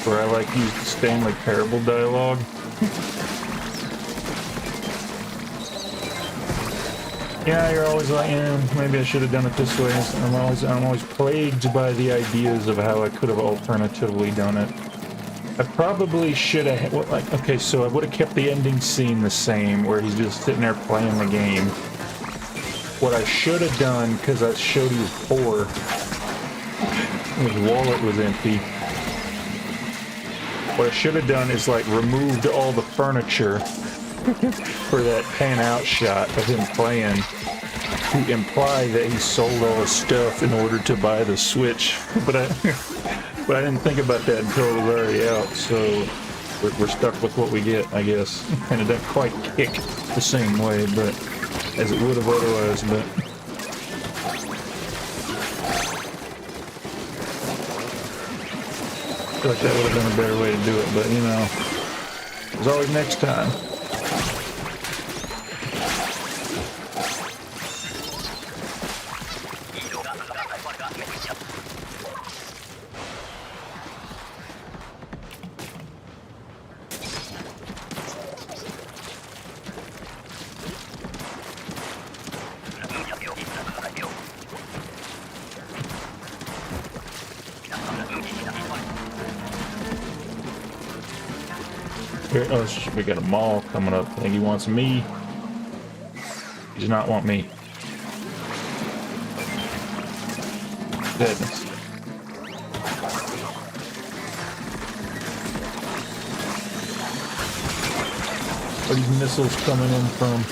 where I like used the Stanley Parable dialogue. Yeah, you're always like, yeah, maybe I should have done it this way. I'm always plagued by the ideas of how I could have alternatively done it. I probably should have, well, like, okay, so I would have kept the ending scene the same, where he's just sitting there playing the game. What I should have done, because I showed you before, his wallet was empty. What I should have done is, like, removed all the furniture for that pan-out shot of him playing, to imply that he sold all his stuff in order to buy the Switch. But I didn't think about that until it was already out, so we're stuck with what we get, I guess. And it doesn't quite kick the same way, but as it would have otherwise, but... I feel like that would have been a better way to do it, but you know, there's always next time. Oh, we got a mall coming up. I think he wants me. He does not want me. Goodness. Where are these missiles coming in from?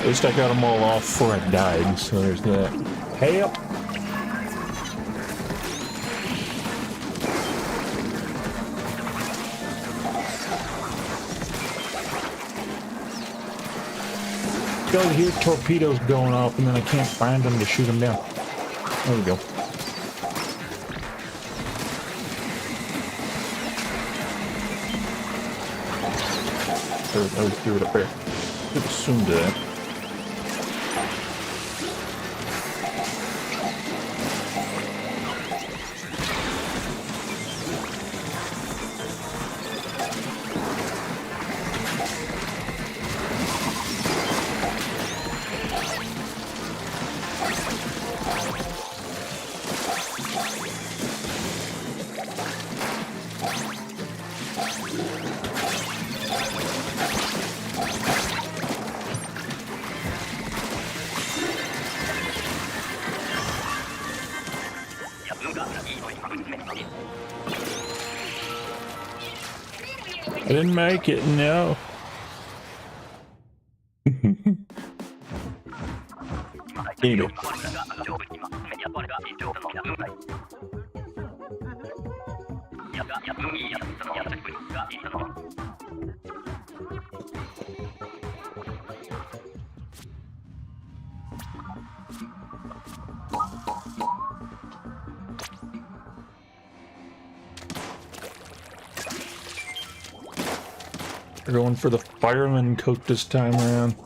At least I got them all off before I died, so there's that. Help! Go hear torpedoes going off, and then I can't find them to shoot them down. There we go. I threw it up there. Should have assumed that. I didn't make it, no. Here you go. We're going for the fireman coat this time around.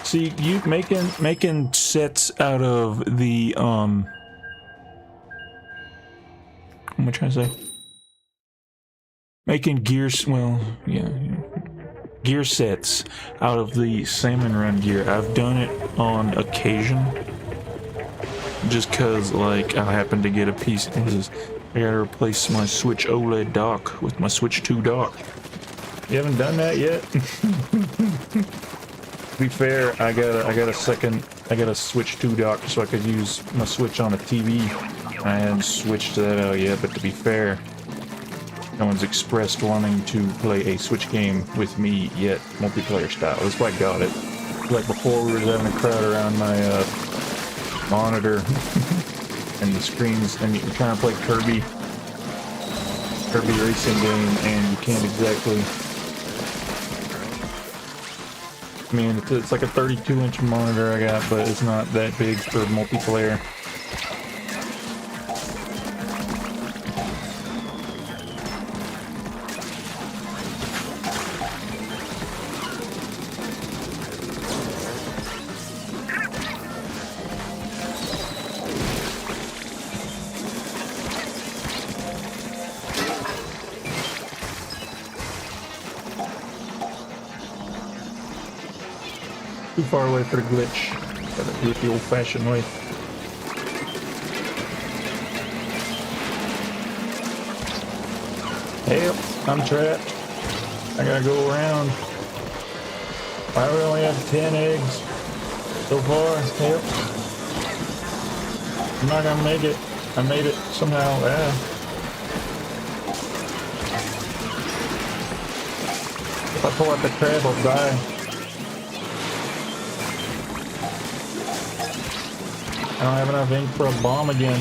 See, you making sets out of the what am I trying to say? Making gears, well, yeah, gear sets out of the salmon run gear. I've done it on occasion, just cause like I happen to get a piece. I gotta replace my Switch OLED dock with my Switch 2 dock. You haven't done that yet? To be fair, I got a Switch 2 dock so I could use my Switch on a TV. I haven't switched that out yet, but to be fair, no one's expressed wanting to play a Switch game with me yet, multiplayer style. That's why I got it. Like before, we were having a crowd around my monitor. And the screens, and you're trying to play Kirby racing game, and you can't exactly I mean, it's like a 32-inch monitor I got, but it's not that big for multiplayer. Too far away for the glitch. Gotta do it the old-fashioned way. Help! I'm trapped. I gotta go around. Why do we only have 10 eggs so far? Help! I'm not gonna make it. I made it somehow. Ah. If I pull out the crab, I'll die. I don't have enough ink for a bomb again.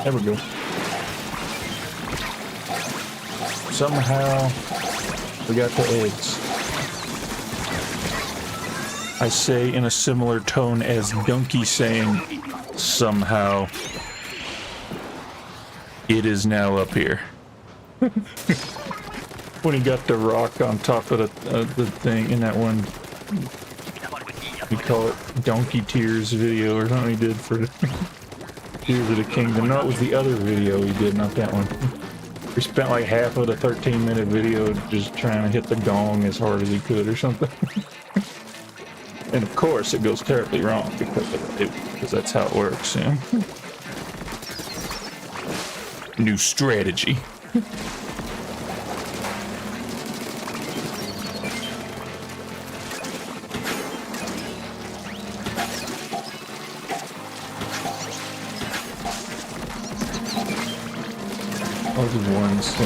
There we go. Somehow, we got the eggs. I say in a similar tone as Donkey saying, somehow, it is now up here. When he got the rock on top of the thing in that one, we call it Donkey Tears video or something he did for Tears of the Kingdom. No, it was the other video he did, not that one. We spent like half of the 13-minute video just trying to hit the gong as hard as he could or something. And of course it goes terribly wrong because that's how it works, you know? New strategy. Oh, just one, so...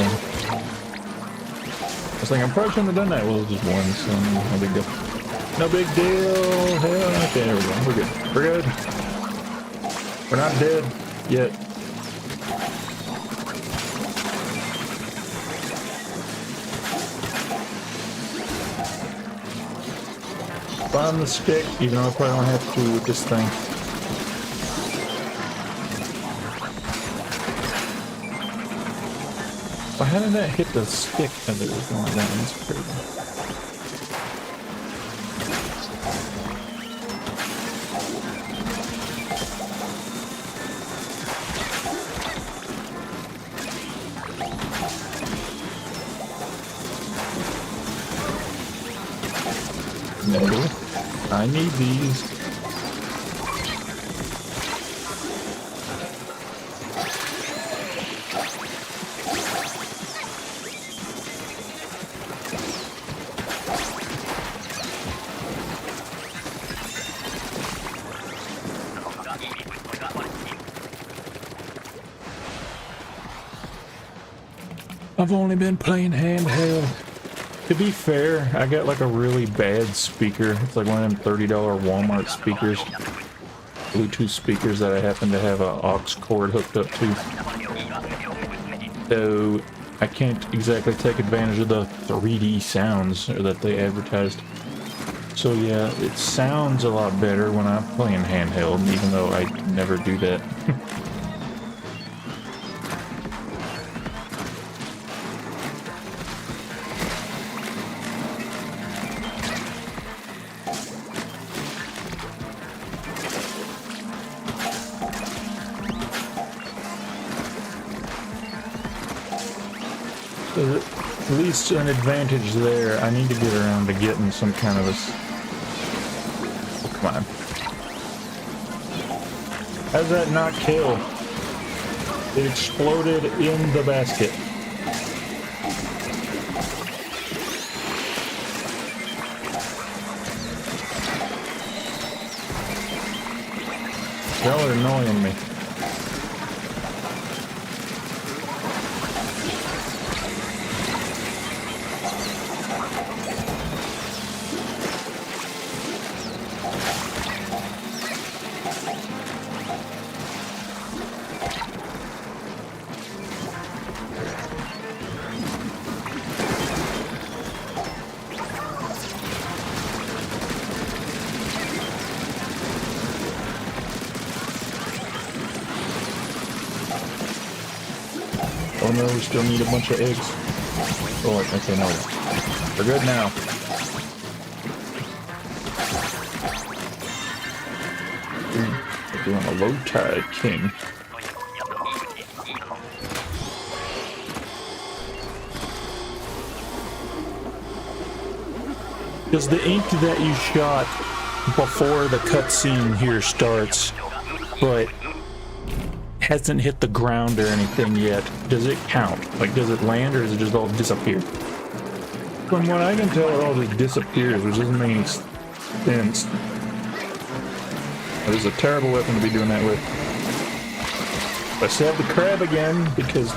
I was like, I'm probably shouldn't have done that. Well, just one, so no big deal. No big deal! Hell, okay, there we go. We're good. We're good. We're not dead yet. Find the stick, even though I probably don't have to with this thing. But how did that hit the stick as it was going down? That's crazy. No, I need these. I've only been playing handheld. To be fair, I got like a really bad speaker. It's like one of them $30 Walmart speakers. Bluetooth speakers that I happen to have an aux cord hooked up to. So I can't exactly take advantage of the 3D sounds that they advertised. So yeah, it sounds a lot better when I'm playing handheld, even though I never do that. At least an advantage there. I need to get around to getting some kind of a... Oh, come on. How's that not kill? It exploded in the basket. Y'all are annoying me. no, we still need a bunch of eggs. Oh, okay, no. We're good now. We're doing a low tide king. Does the ink that you shot before the cutscene here starts, but hasn't hit the ground or anything yet, does it count? Like, does it land or does it just all disappear? From what I can tell, it all just disappears, which doesn't make any sense. This is a terrible weapon to be doing that with. I stabbed the crab again, because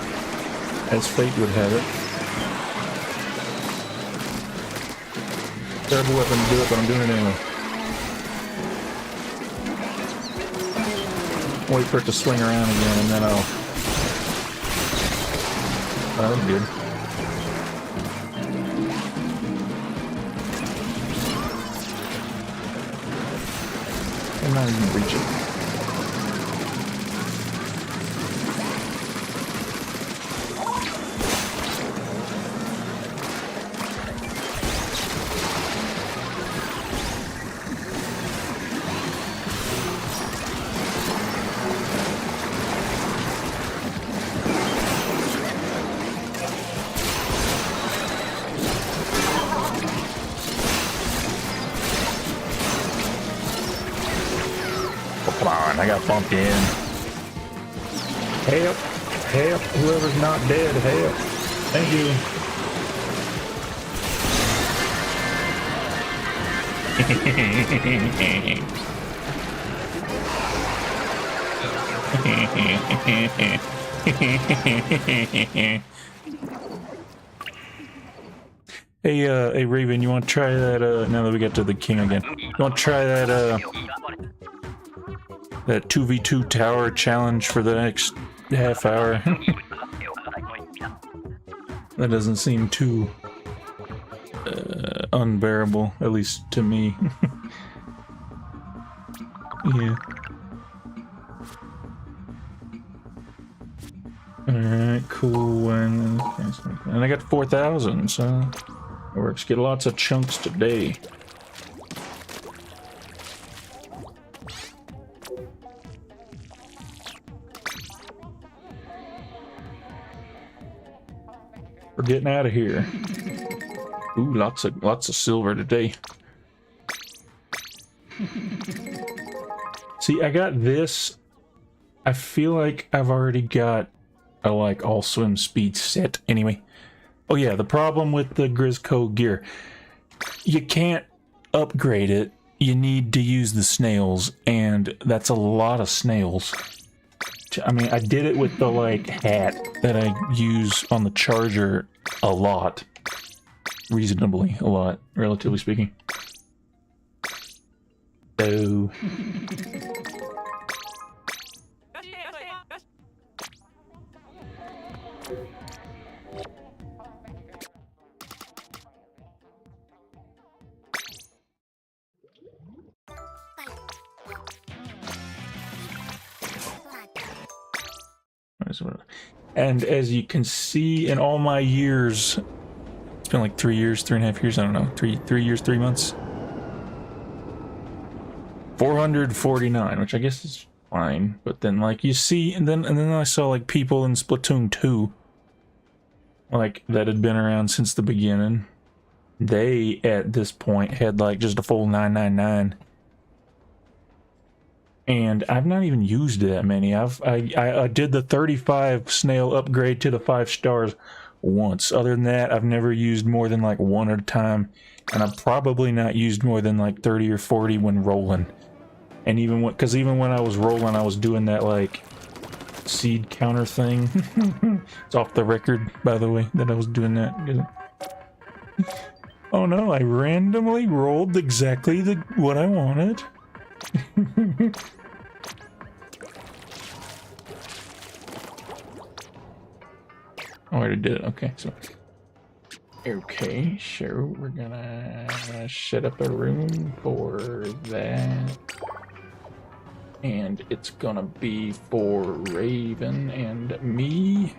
as fate would have it. Terrible weapon to do it, but I'm doing it anyway. Wait for it to swing around again, and then I'll... Oh, that was good. I'm not even gonna reach it. Come on, I got bumped in. Help! Help! Whoever's not dead, help! Thank you. Hey Raven, you want to try that, now that we get to the king again, you want to try that, that 2v2 tower challenge for the next half hour? That doesn't seem too unbearable, at least to me. Yeah. Alright, cool. And I got 4,000, so it works. Get lots of chunks today. We're getting out of here. Ooh, lots of silver today. See, I got this. I feel like I've already got a like all swim speed set anyway. Oh yeah, the problem with the Grizzco gear, you can't upgrade it. You need to use the snails, and that's a lot of snails. I mean, I did it with the like hat that I use on the charger a lot. Reasonably a lot, relatively speaking. So and as you can see in all my years, it's been like 3 years, 3.5 years, I don't know, three years, 3 months. 449, which I guess is fine, but then like you see, and then I saw like people in Splatoon 2, like that had been around since the beginning. They at this point had like just a full 999. And I've not even used that many. I did the 35 snail upgrade to the 5 stars once. Other than that, I've never used more than like one at a time, and I've probably not used more than like 30 or 40 when rolling. And even when I was rolling, I was doing that like seed counter thing. It's off the record, by the way, that I was doing that. Oh no, I randomly rolled exactly what I wanted. Oh, I already did it. Okay, so okay, sure, we're gonna set up a room for that, and it's gonna be for Raven and me.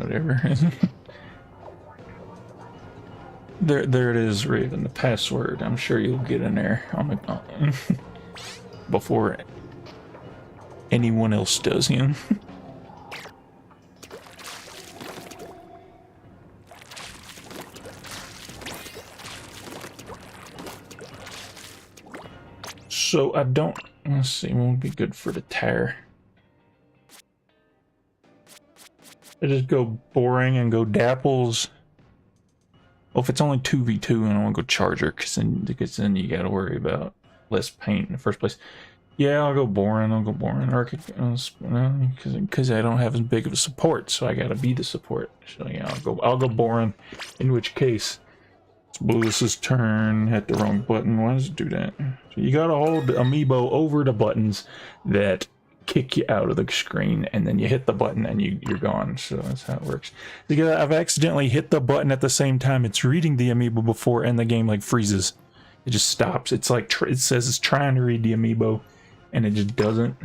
whatever. There it is, Raven, the password. I'm sure you'll get in there on the before anyone else does, you know? So I don't, let's see, what would be good for the tire? I just go boring and go dapples. Well, if it's only 2v2, I don't want to go charger, because then you got to worry about less paint in the first place. Yeah, I'll go boring. Because I don't have as big of a support, so I got to be the support. So yeah, I'll go boring. In which case, it's Blewis's turn. Hit the wrong button. Why does it do that? So you got to hold the amiibo over the buttons that kick you out of the screen, and then you hit the button and you're gone. So that's how it works. Because I've accidentally hit the button at the same time it's reading the amiibo before, and the game like freezes. It just stops. It's like it says it's trying to read the amiibo and it just doesn't.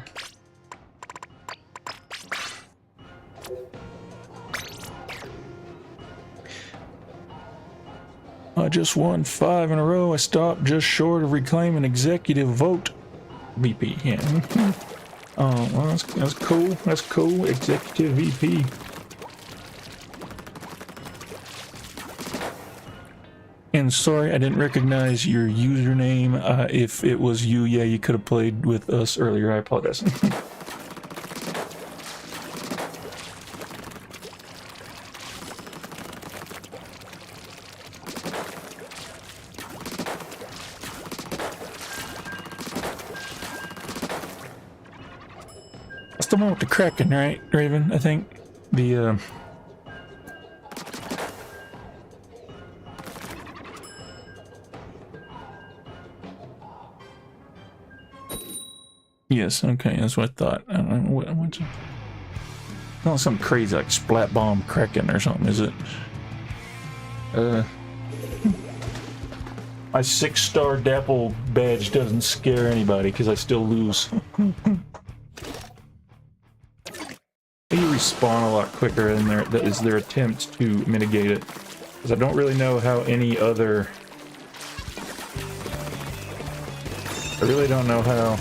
I just won 5 in a row. I stopped just short of reclaiming executive vote. VP, yeah. Oh, well, that's cool. That's cool. Executive VP. And sorry, I didn't recognize your username. If it was you, yeah, you could have played with us earlier. I apologize. That's the one with the Kraken, right, Raven? I think the yes, okay, that's what I thought. I don't know what's it? Not something crazy like Splat Bomb Kraken or something, is it? My 6-star Dapple badge doesn't scare anybody because I still lose. You respawn a lot quicker in there. That is their attempt to mitigate it. Because I don't really know how any other... I really don't know how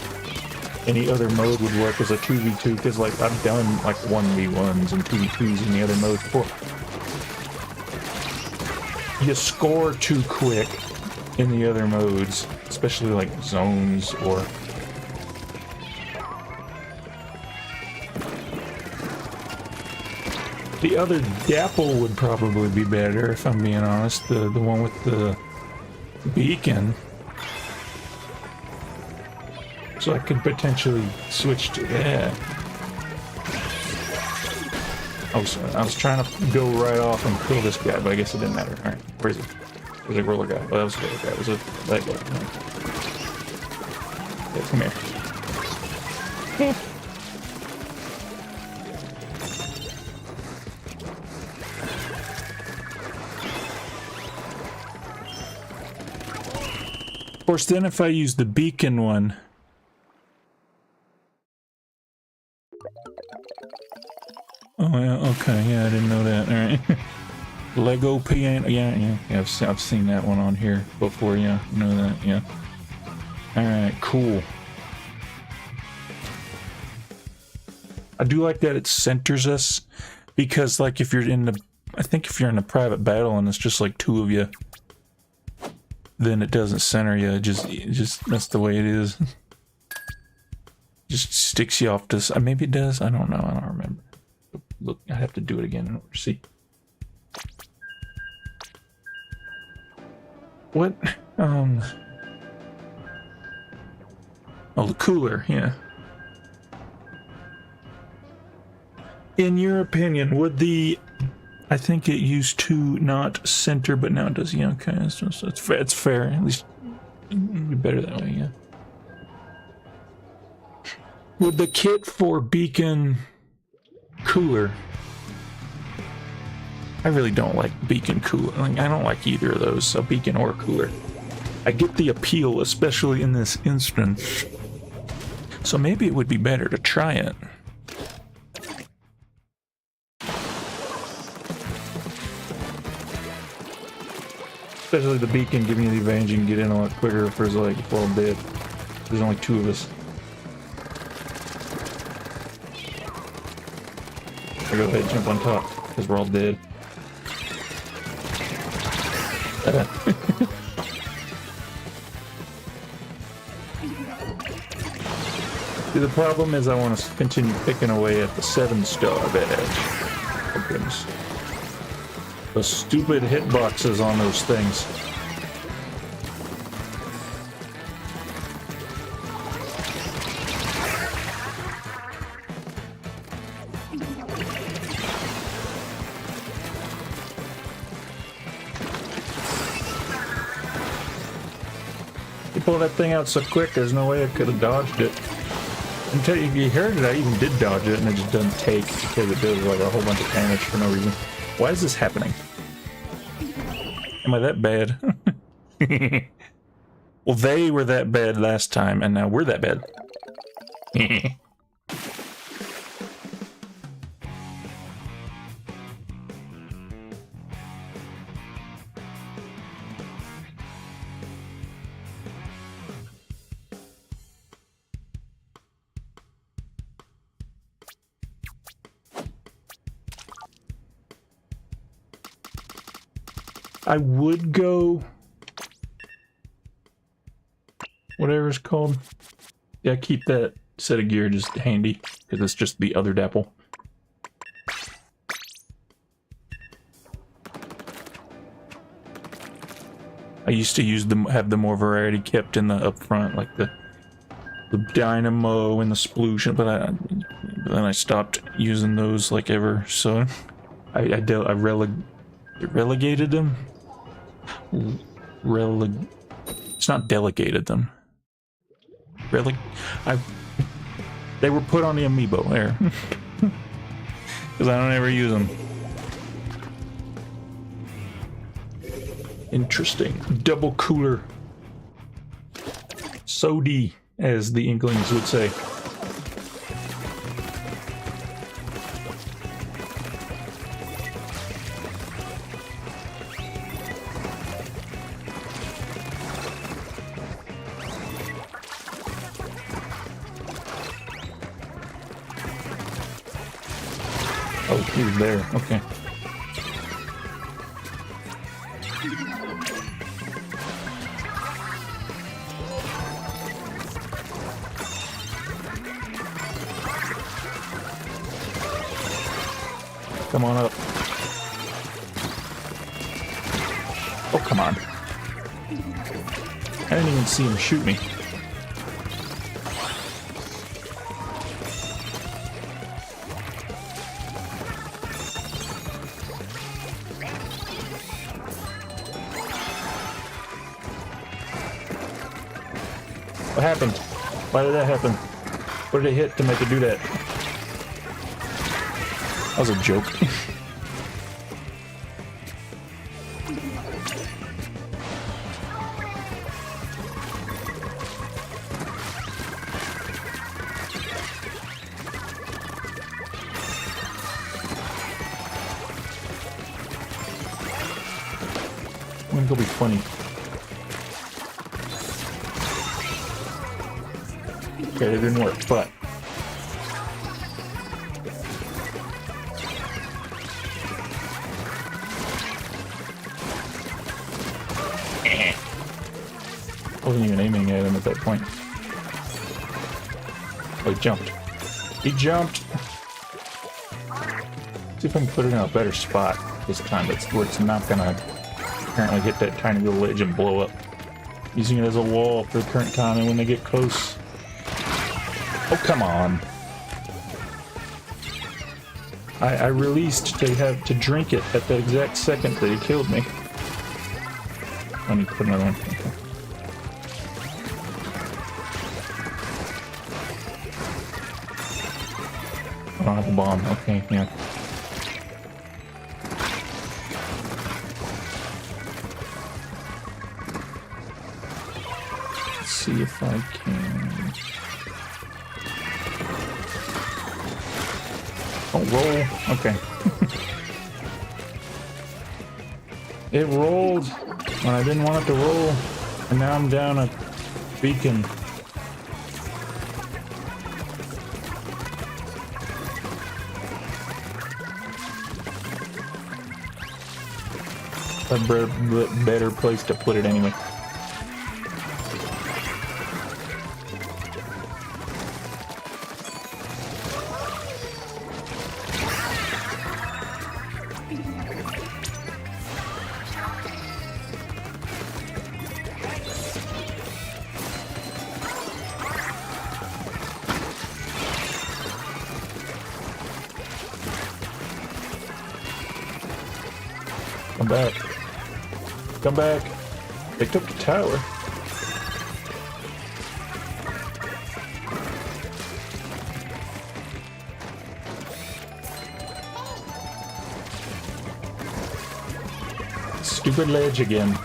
any other mode would work as a 2v2, because like I've done like 1v1s and 2v2s in the other modes before. You score too quick in the other modes, especially like zones or... The other Dapple would probably be better, if I'm being honest. The one with the beacon. So I could potentially switch to that. I was trying to go right off and kill this guy, but I guess it didn't matter. Alright, where is he? There's a roller guy. Oh, that was a roller guy. It was that guy. Yeah, come here. Of course, then if I use the beacon one... Oh, yeah, okay, yeah, I didn't know that. Alright. Lego piano, yeah, I've seen that one on here before, yeah, I know that, yeah. Alright, cool. I do like that it centers us, because, like, if you're in the... I think if you're in a private battle and it's just, like, 2 of you, then it doesn't center you. It just that's the way it is. Just sticks you off to... Maybe it does. I don't know. I don't remember. Look, I have to do it again in order to see. What? Oh, the cooler. Yeah. In your opinion, would the... I think it used to not center, but now it does. Yeah, okay, it's fair. At least it'd be better that way. Yeah. Would the kit for beacon cooler? I really don't like beacon cooler. Like, I don't like either of those, so beacon or cooler. I get the appeal, especially in this instance. So maybe it would be better to try it. Especially the beacon giving you the advantage, you can get in a lot quicker if there's like, well, dead. There's only 2 of us. I go ahead and jump on top, because we're all dead. See, the problem is I want to continue picking away at the 7-star badge. Oh goodness. Those stupid hitboxes on those things. You pull that thing out so quick, there's no way I could have dodged it. Until you heard it, I even did dodge it, and it just doesn't take because it does like a whole bunch of damage for no reason. Why is this happening? Am I that bad? Well, they were that bad last time, and now we're that bad. I would go whatever it's called. Yeah, keep that set of gear just handy because it's just the other dapple. I used to use them, have the more variety kept in the up front, like the dynamo and the sploosh, but then I stopped using those like ever. So I relegated them. It's not delegated them. They were put on the amiibo there. Because I don't ever use them. Interesting. Double cooler. SOD, as the Inklings would say. Oh, he was there. Okay. Come on up. Oh, come on. I didn't even see him shoot me. What happened? Why did that happen? What did it hit to make it do that? That was a joke. I'm gonna go be funny. Okay, it didn't work, but I wasn't even aiming at him at that point. Oh, he jumped. He jumped! See if I can put it in a better spot this time, that's where it's not gonna apparently hit that tiny little ledge and blow up. Using it as a wall for the current time, and when they get close. Oh, come on. I released to drink it at the exact second that he killed me. I need to put another one. Okay. I don't have a bomb. Okay, yeah. Let's see if I can. Oh, roll. Okay. It rolled when I didn't want it to roll, and now I'm down a beacon. A better place to put it anyway. Come back. Come back. They took the tower. Stupid ledge again.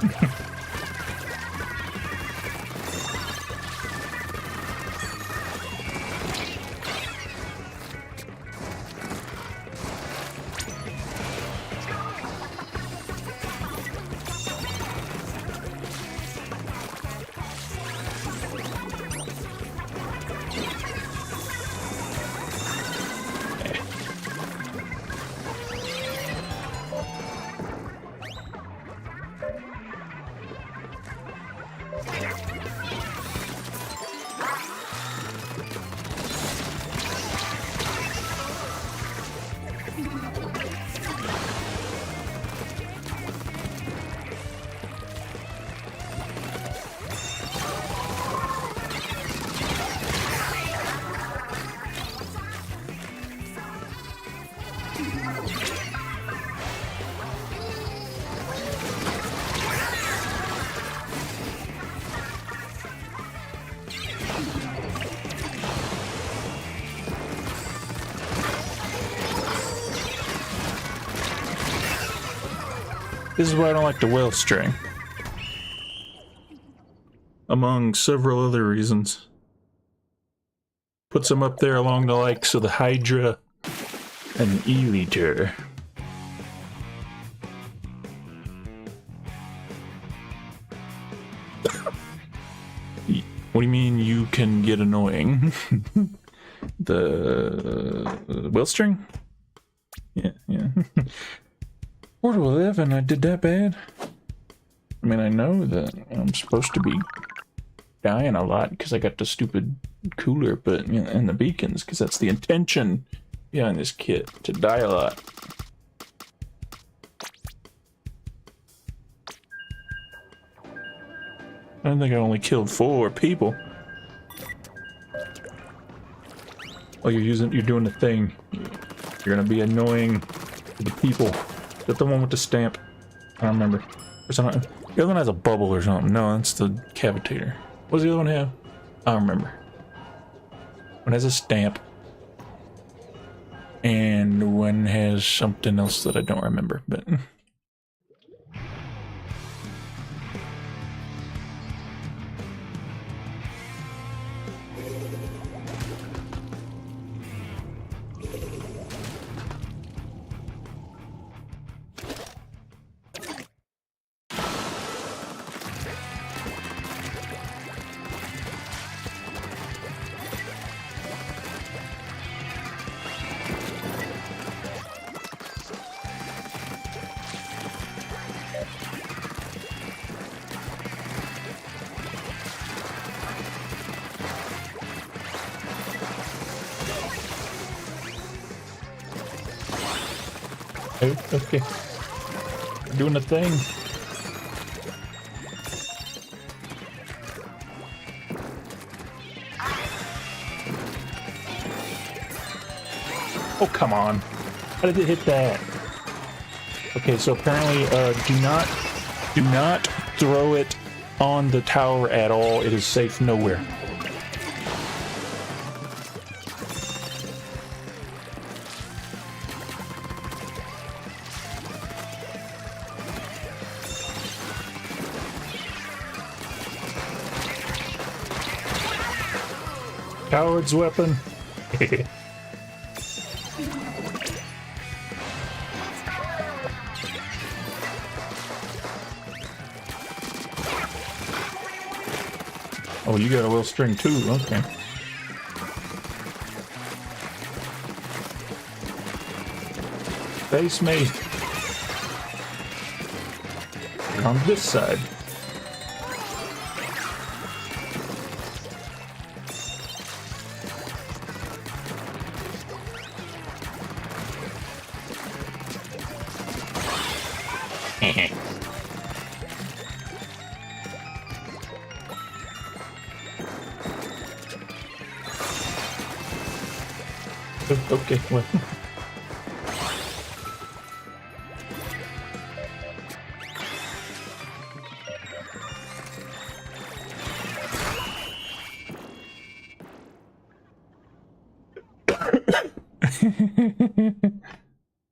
This is why I don't like the well string. Among several other reasons. Puts them up there along the likes of the Hydra and Eleater. What do you mean you can get annoying? The well string? Yeah. Portal 11, I did that bad? I mean, I know that I'm supposed to be dying a lot because I got the stupid cooler, but you know, and the beacons, because that's the intention behind this kit, to die a lot. I don't think I only killed 4 people. Oh, you're doing the thing. You're gonna be annoying to the people. Is that the one with the stamp? I don't remember. The other one has a bubble or something. No, that's the cavitator. What does the other one have? I don't remember. One has a stamp. And one has something else that I don't remember, but... Okay. Doing the thing. Oh, come on. How did it hit that? Okay, so apparently, do not throw it on the tower at all. It is safe nowhere. Coward's weapon. Oh, you got a little string too. Okay. Face me. On this side. Okay, well.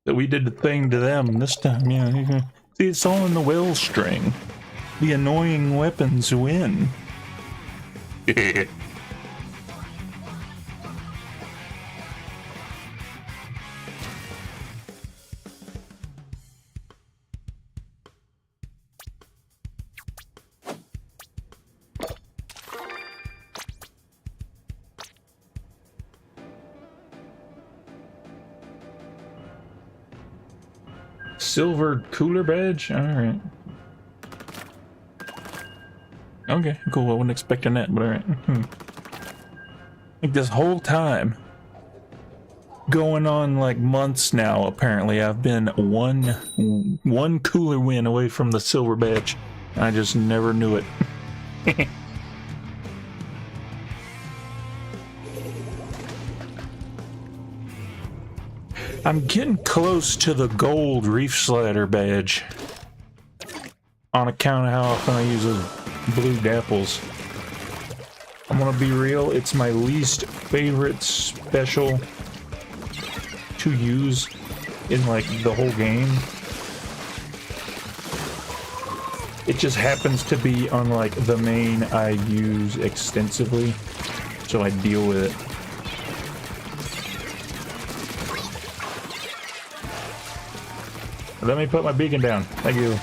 That we did the thing to them this time, yeah. See, it's all in the will string. The annoying weapons win. Silver cooler badge? Alright. Okay, cool. I wasn't expecting that, but alright. Like this whole time, going on like months now, apparently, I've been one cooler win away from the silver badge. I just never knew it. I'm getting close to the gold reef slider badge on account of how often I use those blue dapples. I'm gonna be real, it's my least favorite special to use in like the whole game. It just happens to be on like the main I use extensively, so I deal with it. Let me put my beacon down. Thank you.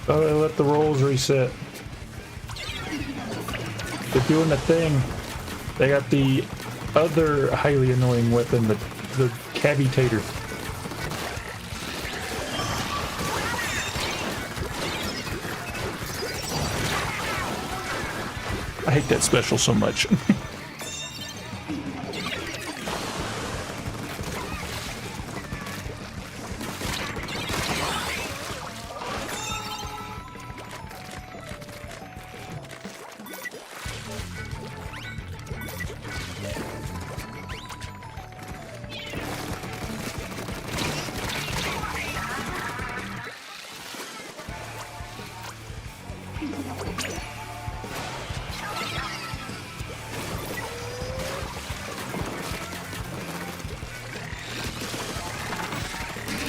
Oh, they let the rolls reset. They're doing the thing. They got the other highly annoying weapon, the cavitator. I hate that special so much.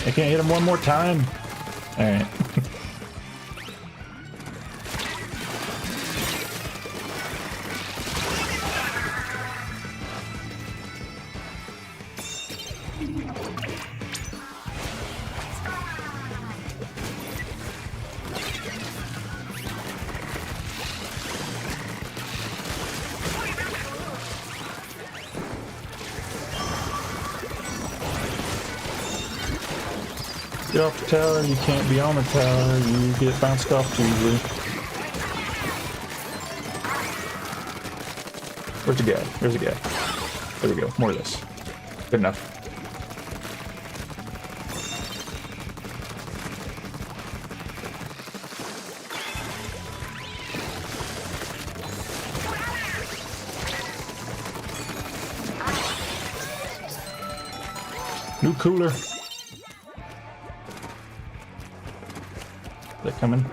I can't hit him one more time. Alright. Get off the tower, you can't be on the tower, you get bounced off too easily. Where's the guy? Where's the guy? There we go, more of this. Good enough. New cooler. They're coming.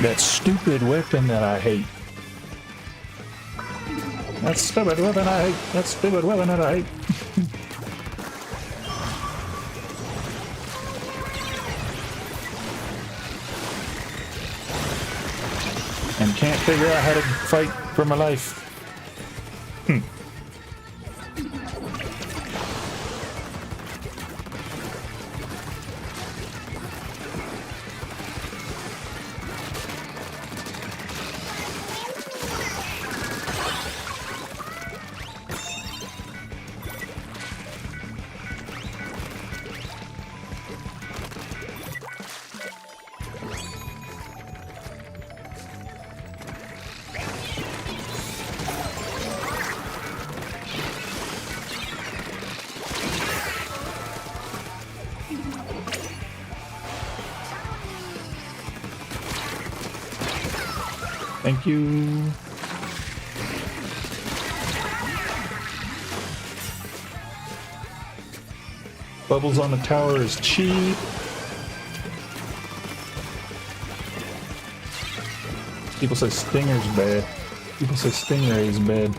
That stupid weapon that I hate. That stupid weapon I hate. That stupid weapon that I hate. And can't figure out how to fight for my life. Thank you. Bubbles on the tower is cheap. People say Stinger's bad. People say Stingray's bad.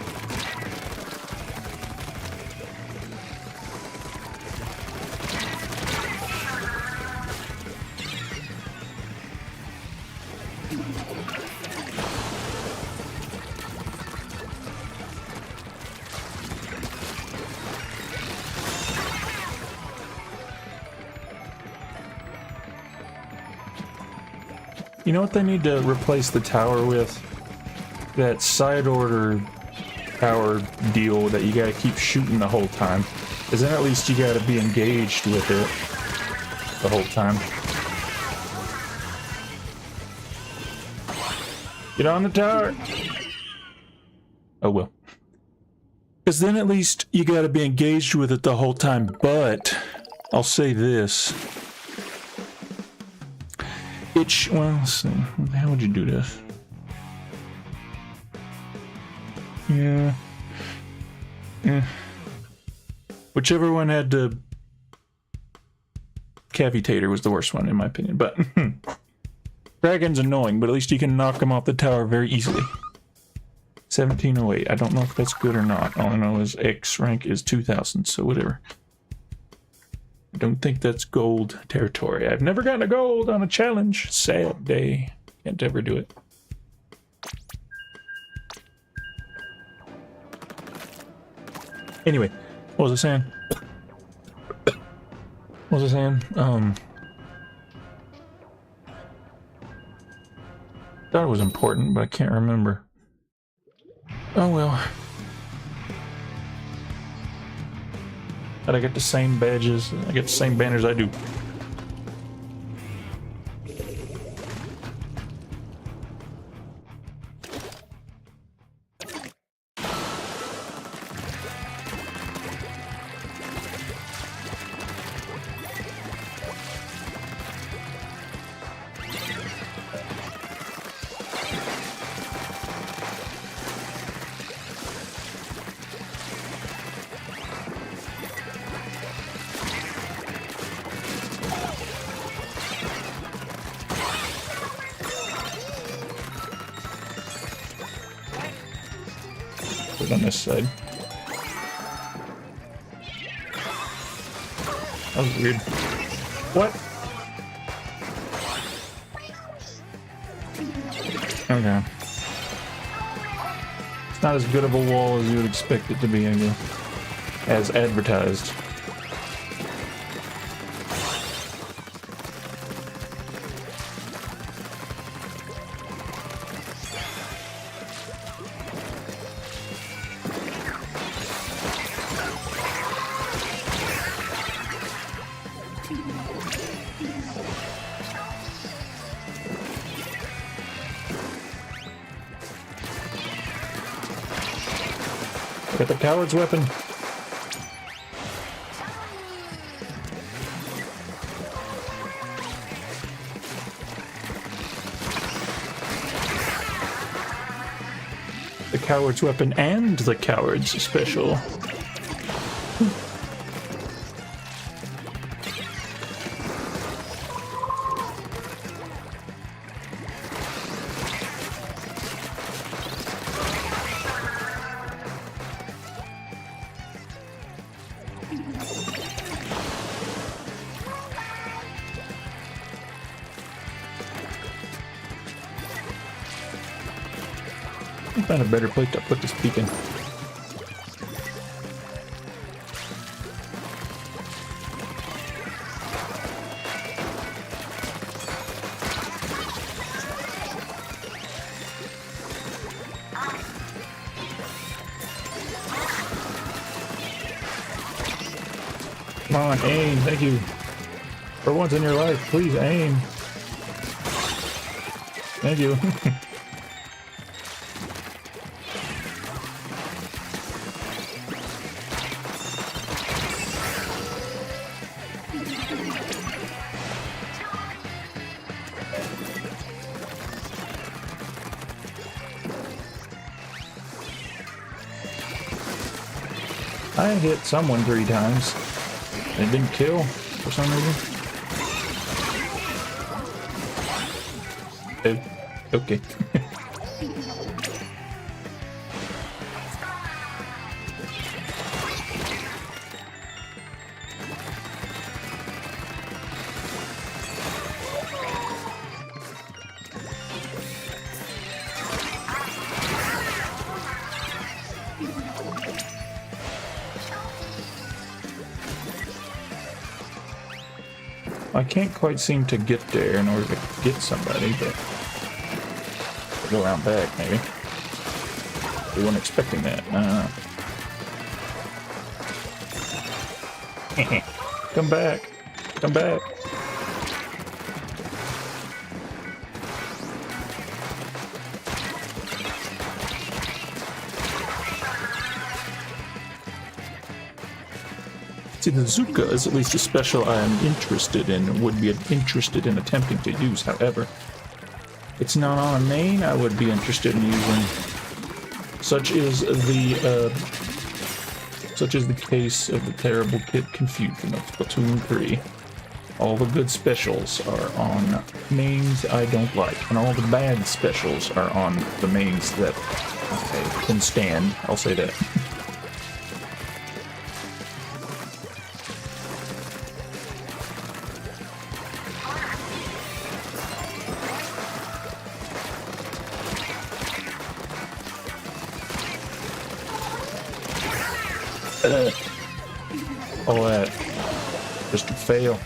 You know what they need to replace the tower with? That side order tower deal that you gotta keep shooting the whole time. Because then at least you gotta be engaged with it the whole time. Get on the tower! Oh well. Because then at least you gotta be engaged with it the whole time, but I'll say this. Well, let's see. How would you do this? Yeah. Whichever one had the Cavitator was the worst one, in my opinion. But Dragon's annoying, but at least you can knock him off the tower very easily. 1708. I don't know if that's good or not. All I know is X rank is 2000, so whatever. I don't think that's gold territory. I've never gotten a gold on a challenge. Sad day. Can't ever do it. Anyway, what was I saying? What was I saying? Thought it was important, but I can't remember. Oh well. But I get the same badges. I get the same banners I do. On this side. That was weird. What? Okay. It's not as good of a wall as you would expect it to be, I guess. As advertised. Got the coward's weapon. The coward's weapon and the coward's special. Find a better place to put this beacon. Come on, aim, thank you. For once in your life, please aim. Thank you. I hit someone 3 times. It didn't kill for some reason. Okay. I can't quite seem to get there in order to get somebody, but I'll go around back maybe. We weren't expecting that. Come back. Come back. See, the Zuka is at least a special I am interested in, would be interested in attempting to use, however. It's not on a main I would be interested in using. Such is the case of the terrible Kid Confusion of Splatoon 3. All the good specials are on mains I don't like, and all the bad specials are on the mains that I can stand, I'll say that. All that just a fail.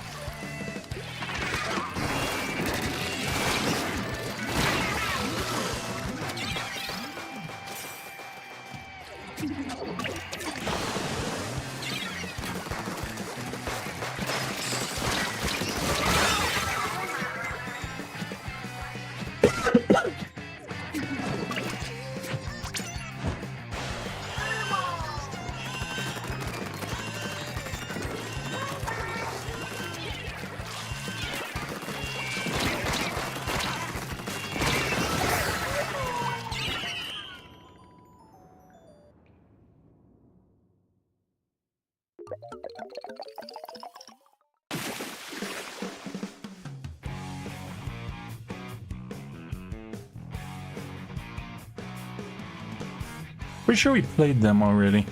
Pretty sure we played them already.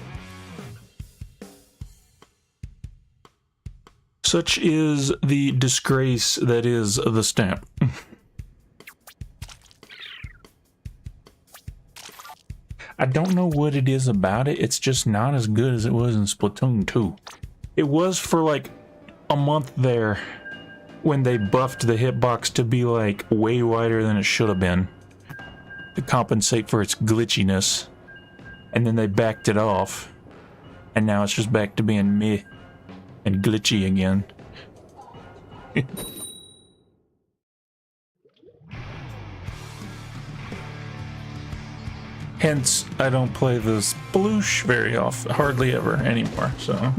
Such is the disgrace that is the stamp. I don't know what it is about it. It's just not as good as it was in Splatoon 2. It was for like a month there when they buffed the hitbox to be like way wider than it should have been to compensate for its glitchiness. And then they backed it off, and now it's just back to being meh and glitchy again. Hence, I don't play the sploosh very often, hardly ever anymore, so. I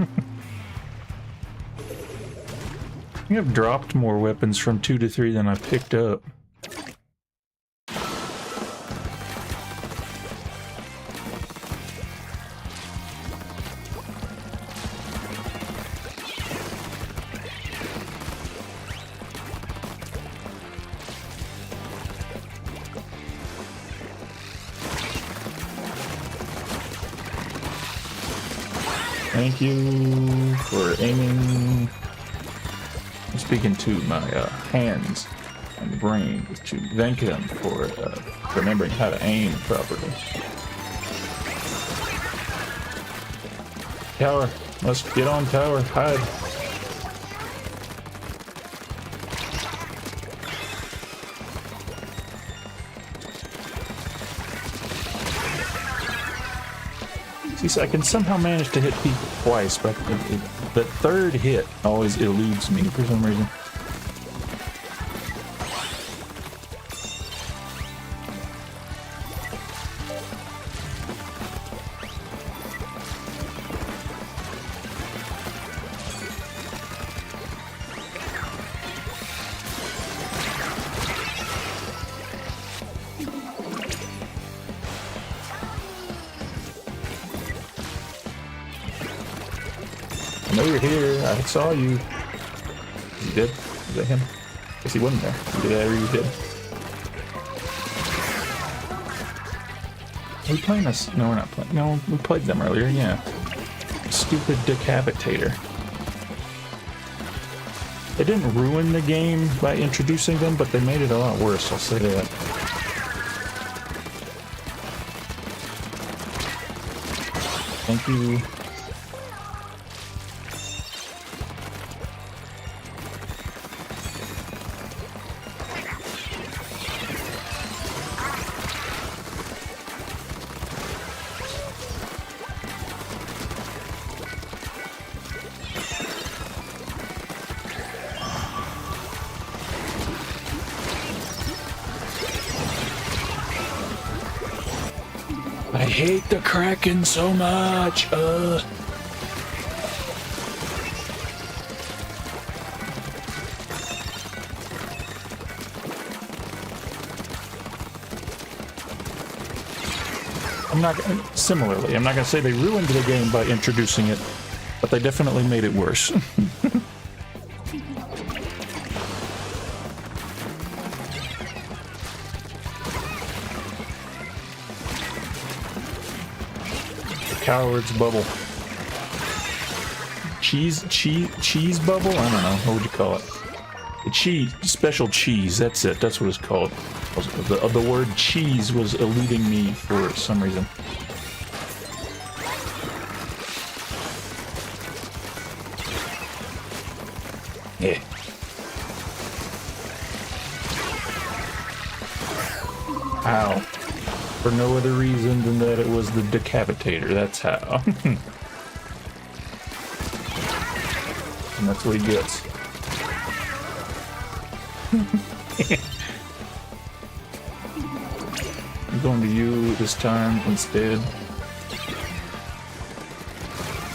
think I've dropped more weapons from 2 to 3 than I've picked up. Thank you for aiming. I'm speaking to my hands and brain to thank them for remembering how to aim properly. Tower, let's get on tower, hide. See, so I can somehow manage to hit people twice, but the third hit always eludes me for some reason. I know you're here. I saw you. You did? Was that him? Guess he wasn't there. You did whatever you did. Are we playing this? No, we're not playing. No, we played them earlier, yeah. Stupid decapitator. They didn't ruin the game by introducing them, but they made it a lot worse, I'll say that. Thank you. I hate the Kraken so much. Similarly, I'm not gonna say they ruined the game by introducing it, but they definitely made it worse. Coward's bubble. Cheese bubble? I don't know. What would you call it? The special cheese. That's it. That's what it's called. The word cheese was eluding me for some reason. Yeah. Ow. For no other reason than that it was the decapitator, that's how. And that's what he gets. I'm going to you this time instead.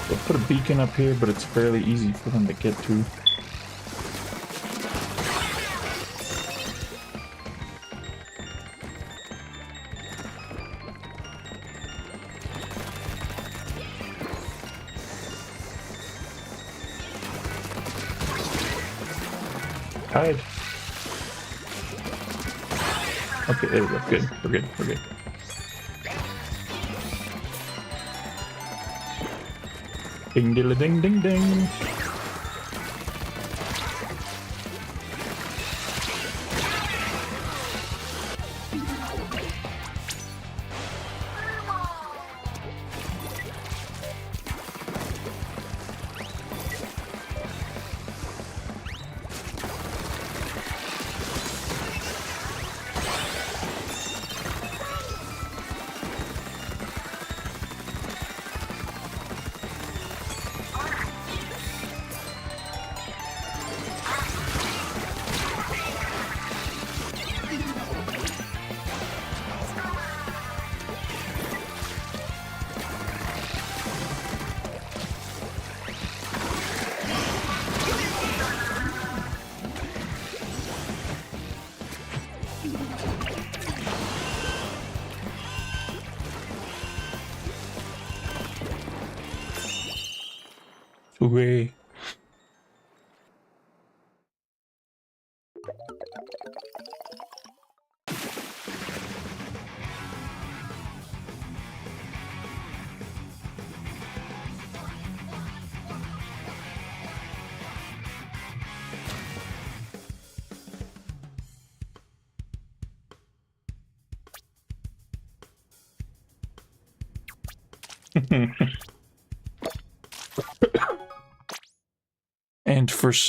I'll put a beacon up here, but it's fairly easy for them to get to. Hide. Okay, there we go. Good. We're good. We're good. Ding diddle ding ding ding. Hooray.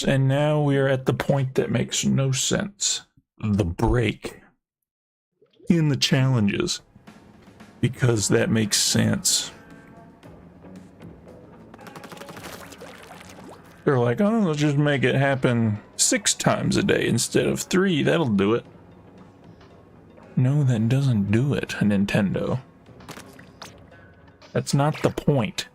And now we are at the point that makes no sense. The break in the challenges. Because that makes sense. They're like, oh, let's just make it happen 6 times a day instead of 3. That'll do it. No, that doesn't do it, Nintendo. That's not the point.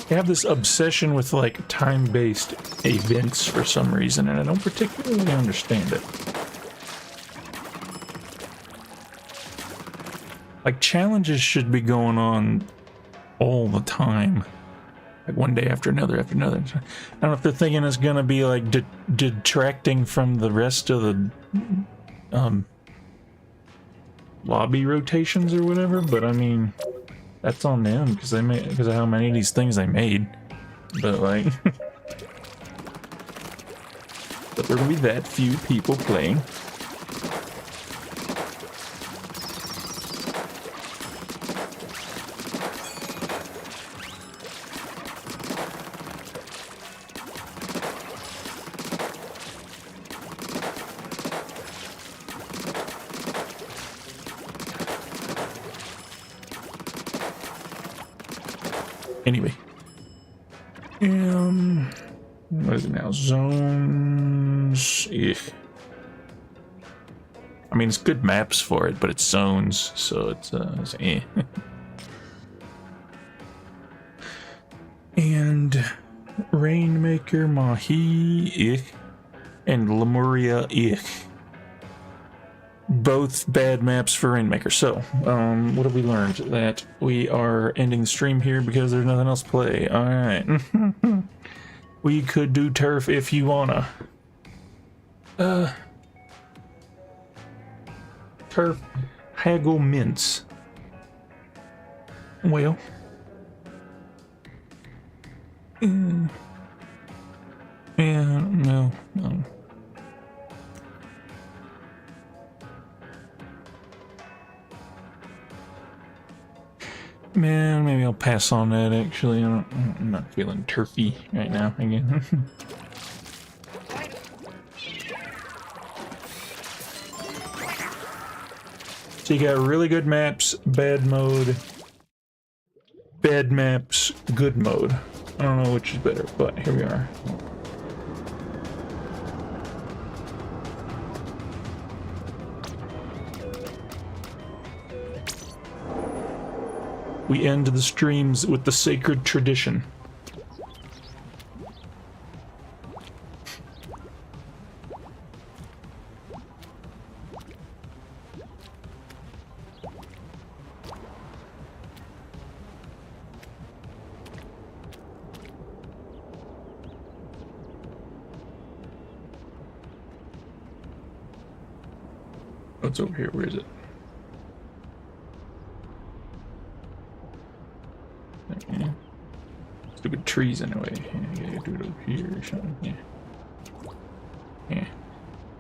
They have this obsession with, like, time-based events for some reason, and I don't particularly understand it. Like, challenges should be going on all the time. Like, one day after another after another. I don't know if they're thinking it's gonna be, like, detracting from the rest of the, lobby rotations or whatever, but I mean, that's on them, because because of how many of these things they made. But, like... but there will be that few people playing. Anyway, what is it now? Zones. Ugh. I mean, it's good maps for it, but it's zones, so it's eh. And Rainmaker, Mahi, and Lemuria, both bad maps for Rainmaker. So, what have we learned? That we are ending the stream here because there's nothing else to play. Alright. We could do turf if you wanna. Turf haggle mints. Well. Yeah, no. Man, maybe I'll pass on that, actually. I'm not feeling turfy right now, again. So you got really good maps, bad mode, bad maps, good mode. I don't know which is better, but here we are. We end the streams with the sacred tradition. What's over here? Where is it? Yeah. Stupid trees in the way. Yeah, do it over here or something. Yeah. Yeah.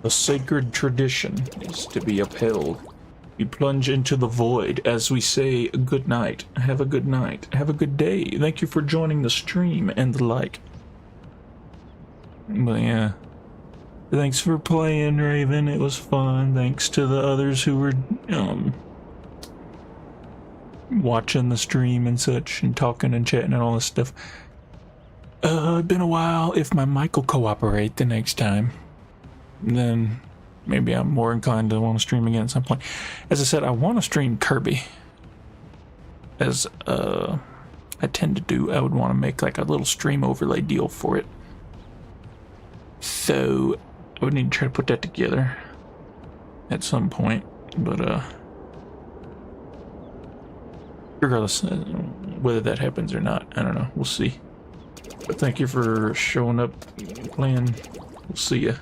The sacred tradition is to be upheld. We plunge into the void as we say good night. Have a good night. Have a good day. Thank you for joining the stream and the like. But yeah. Thanks for playing, Raven. It was fun. Thanks to the others who were watching the stream and such, and talking and chatting and all this stuff. It's been a while. If my mic will cooperate the next time, then maybe I'm more inclined to want to stream again at some point. As I said, I want to stream Kirby. As I tend to do, I would want to make like a little stream overlay deal for it. So I would need to try to put that together at some point, but regardless, whether that happens or not, I don't know. We'll see. But thank you for showing up, playing. We'll see ya.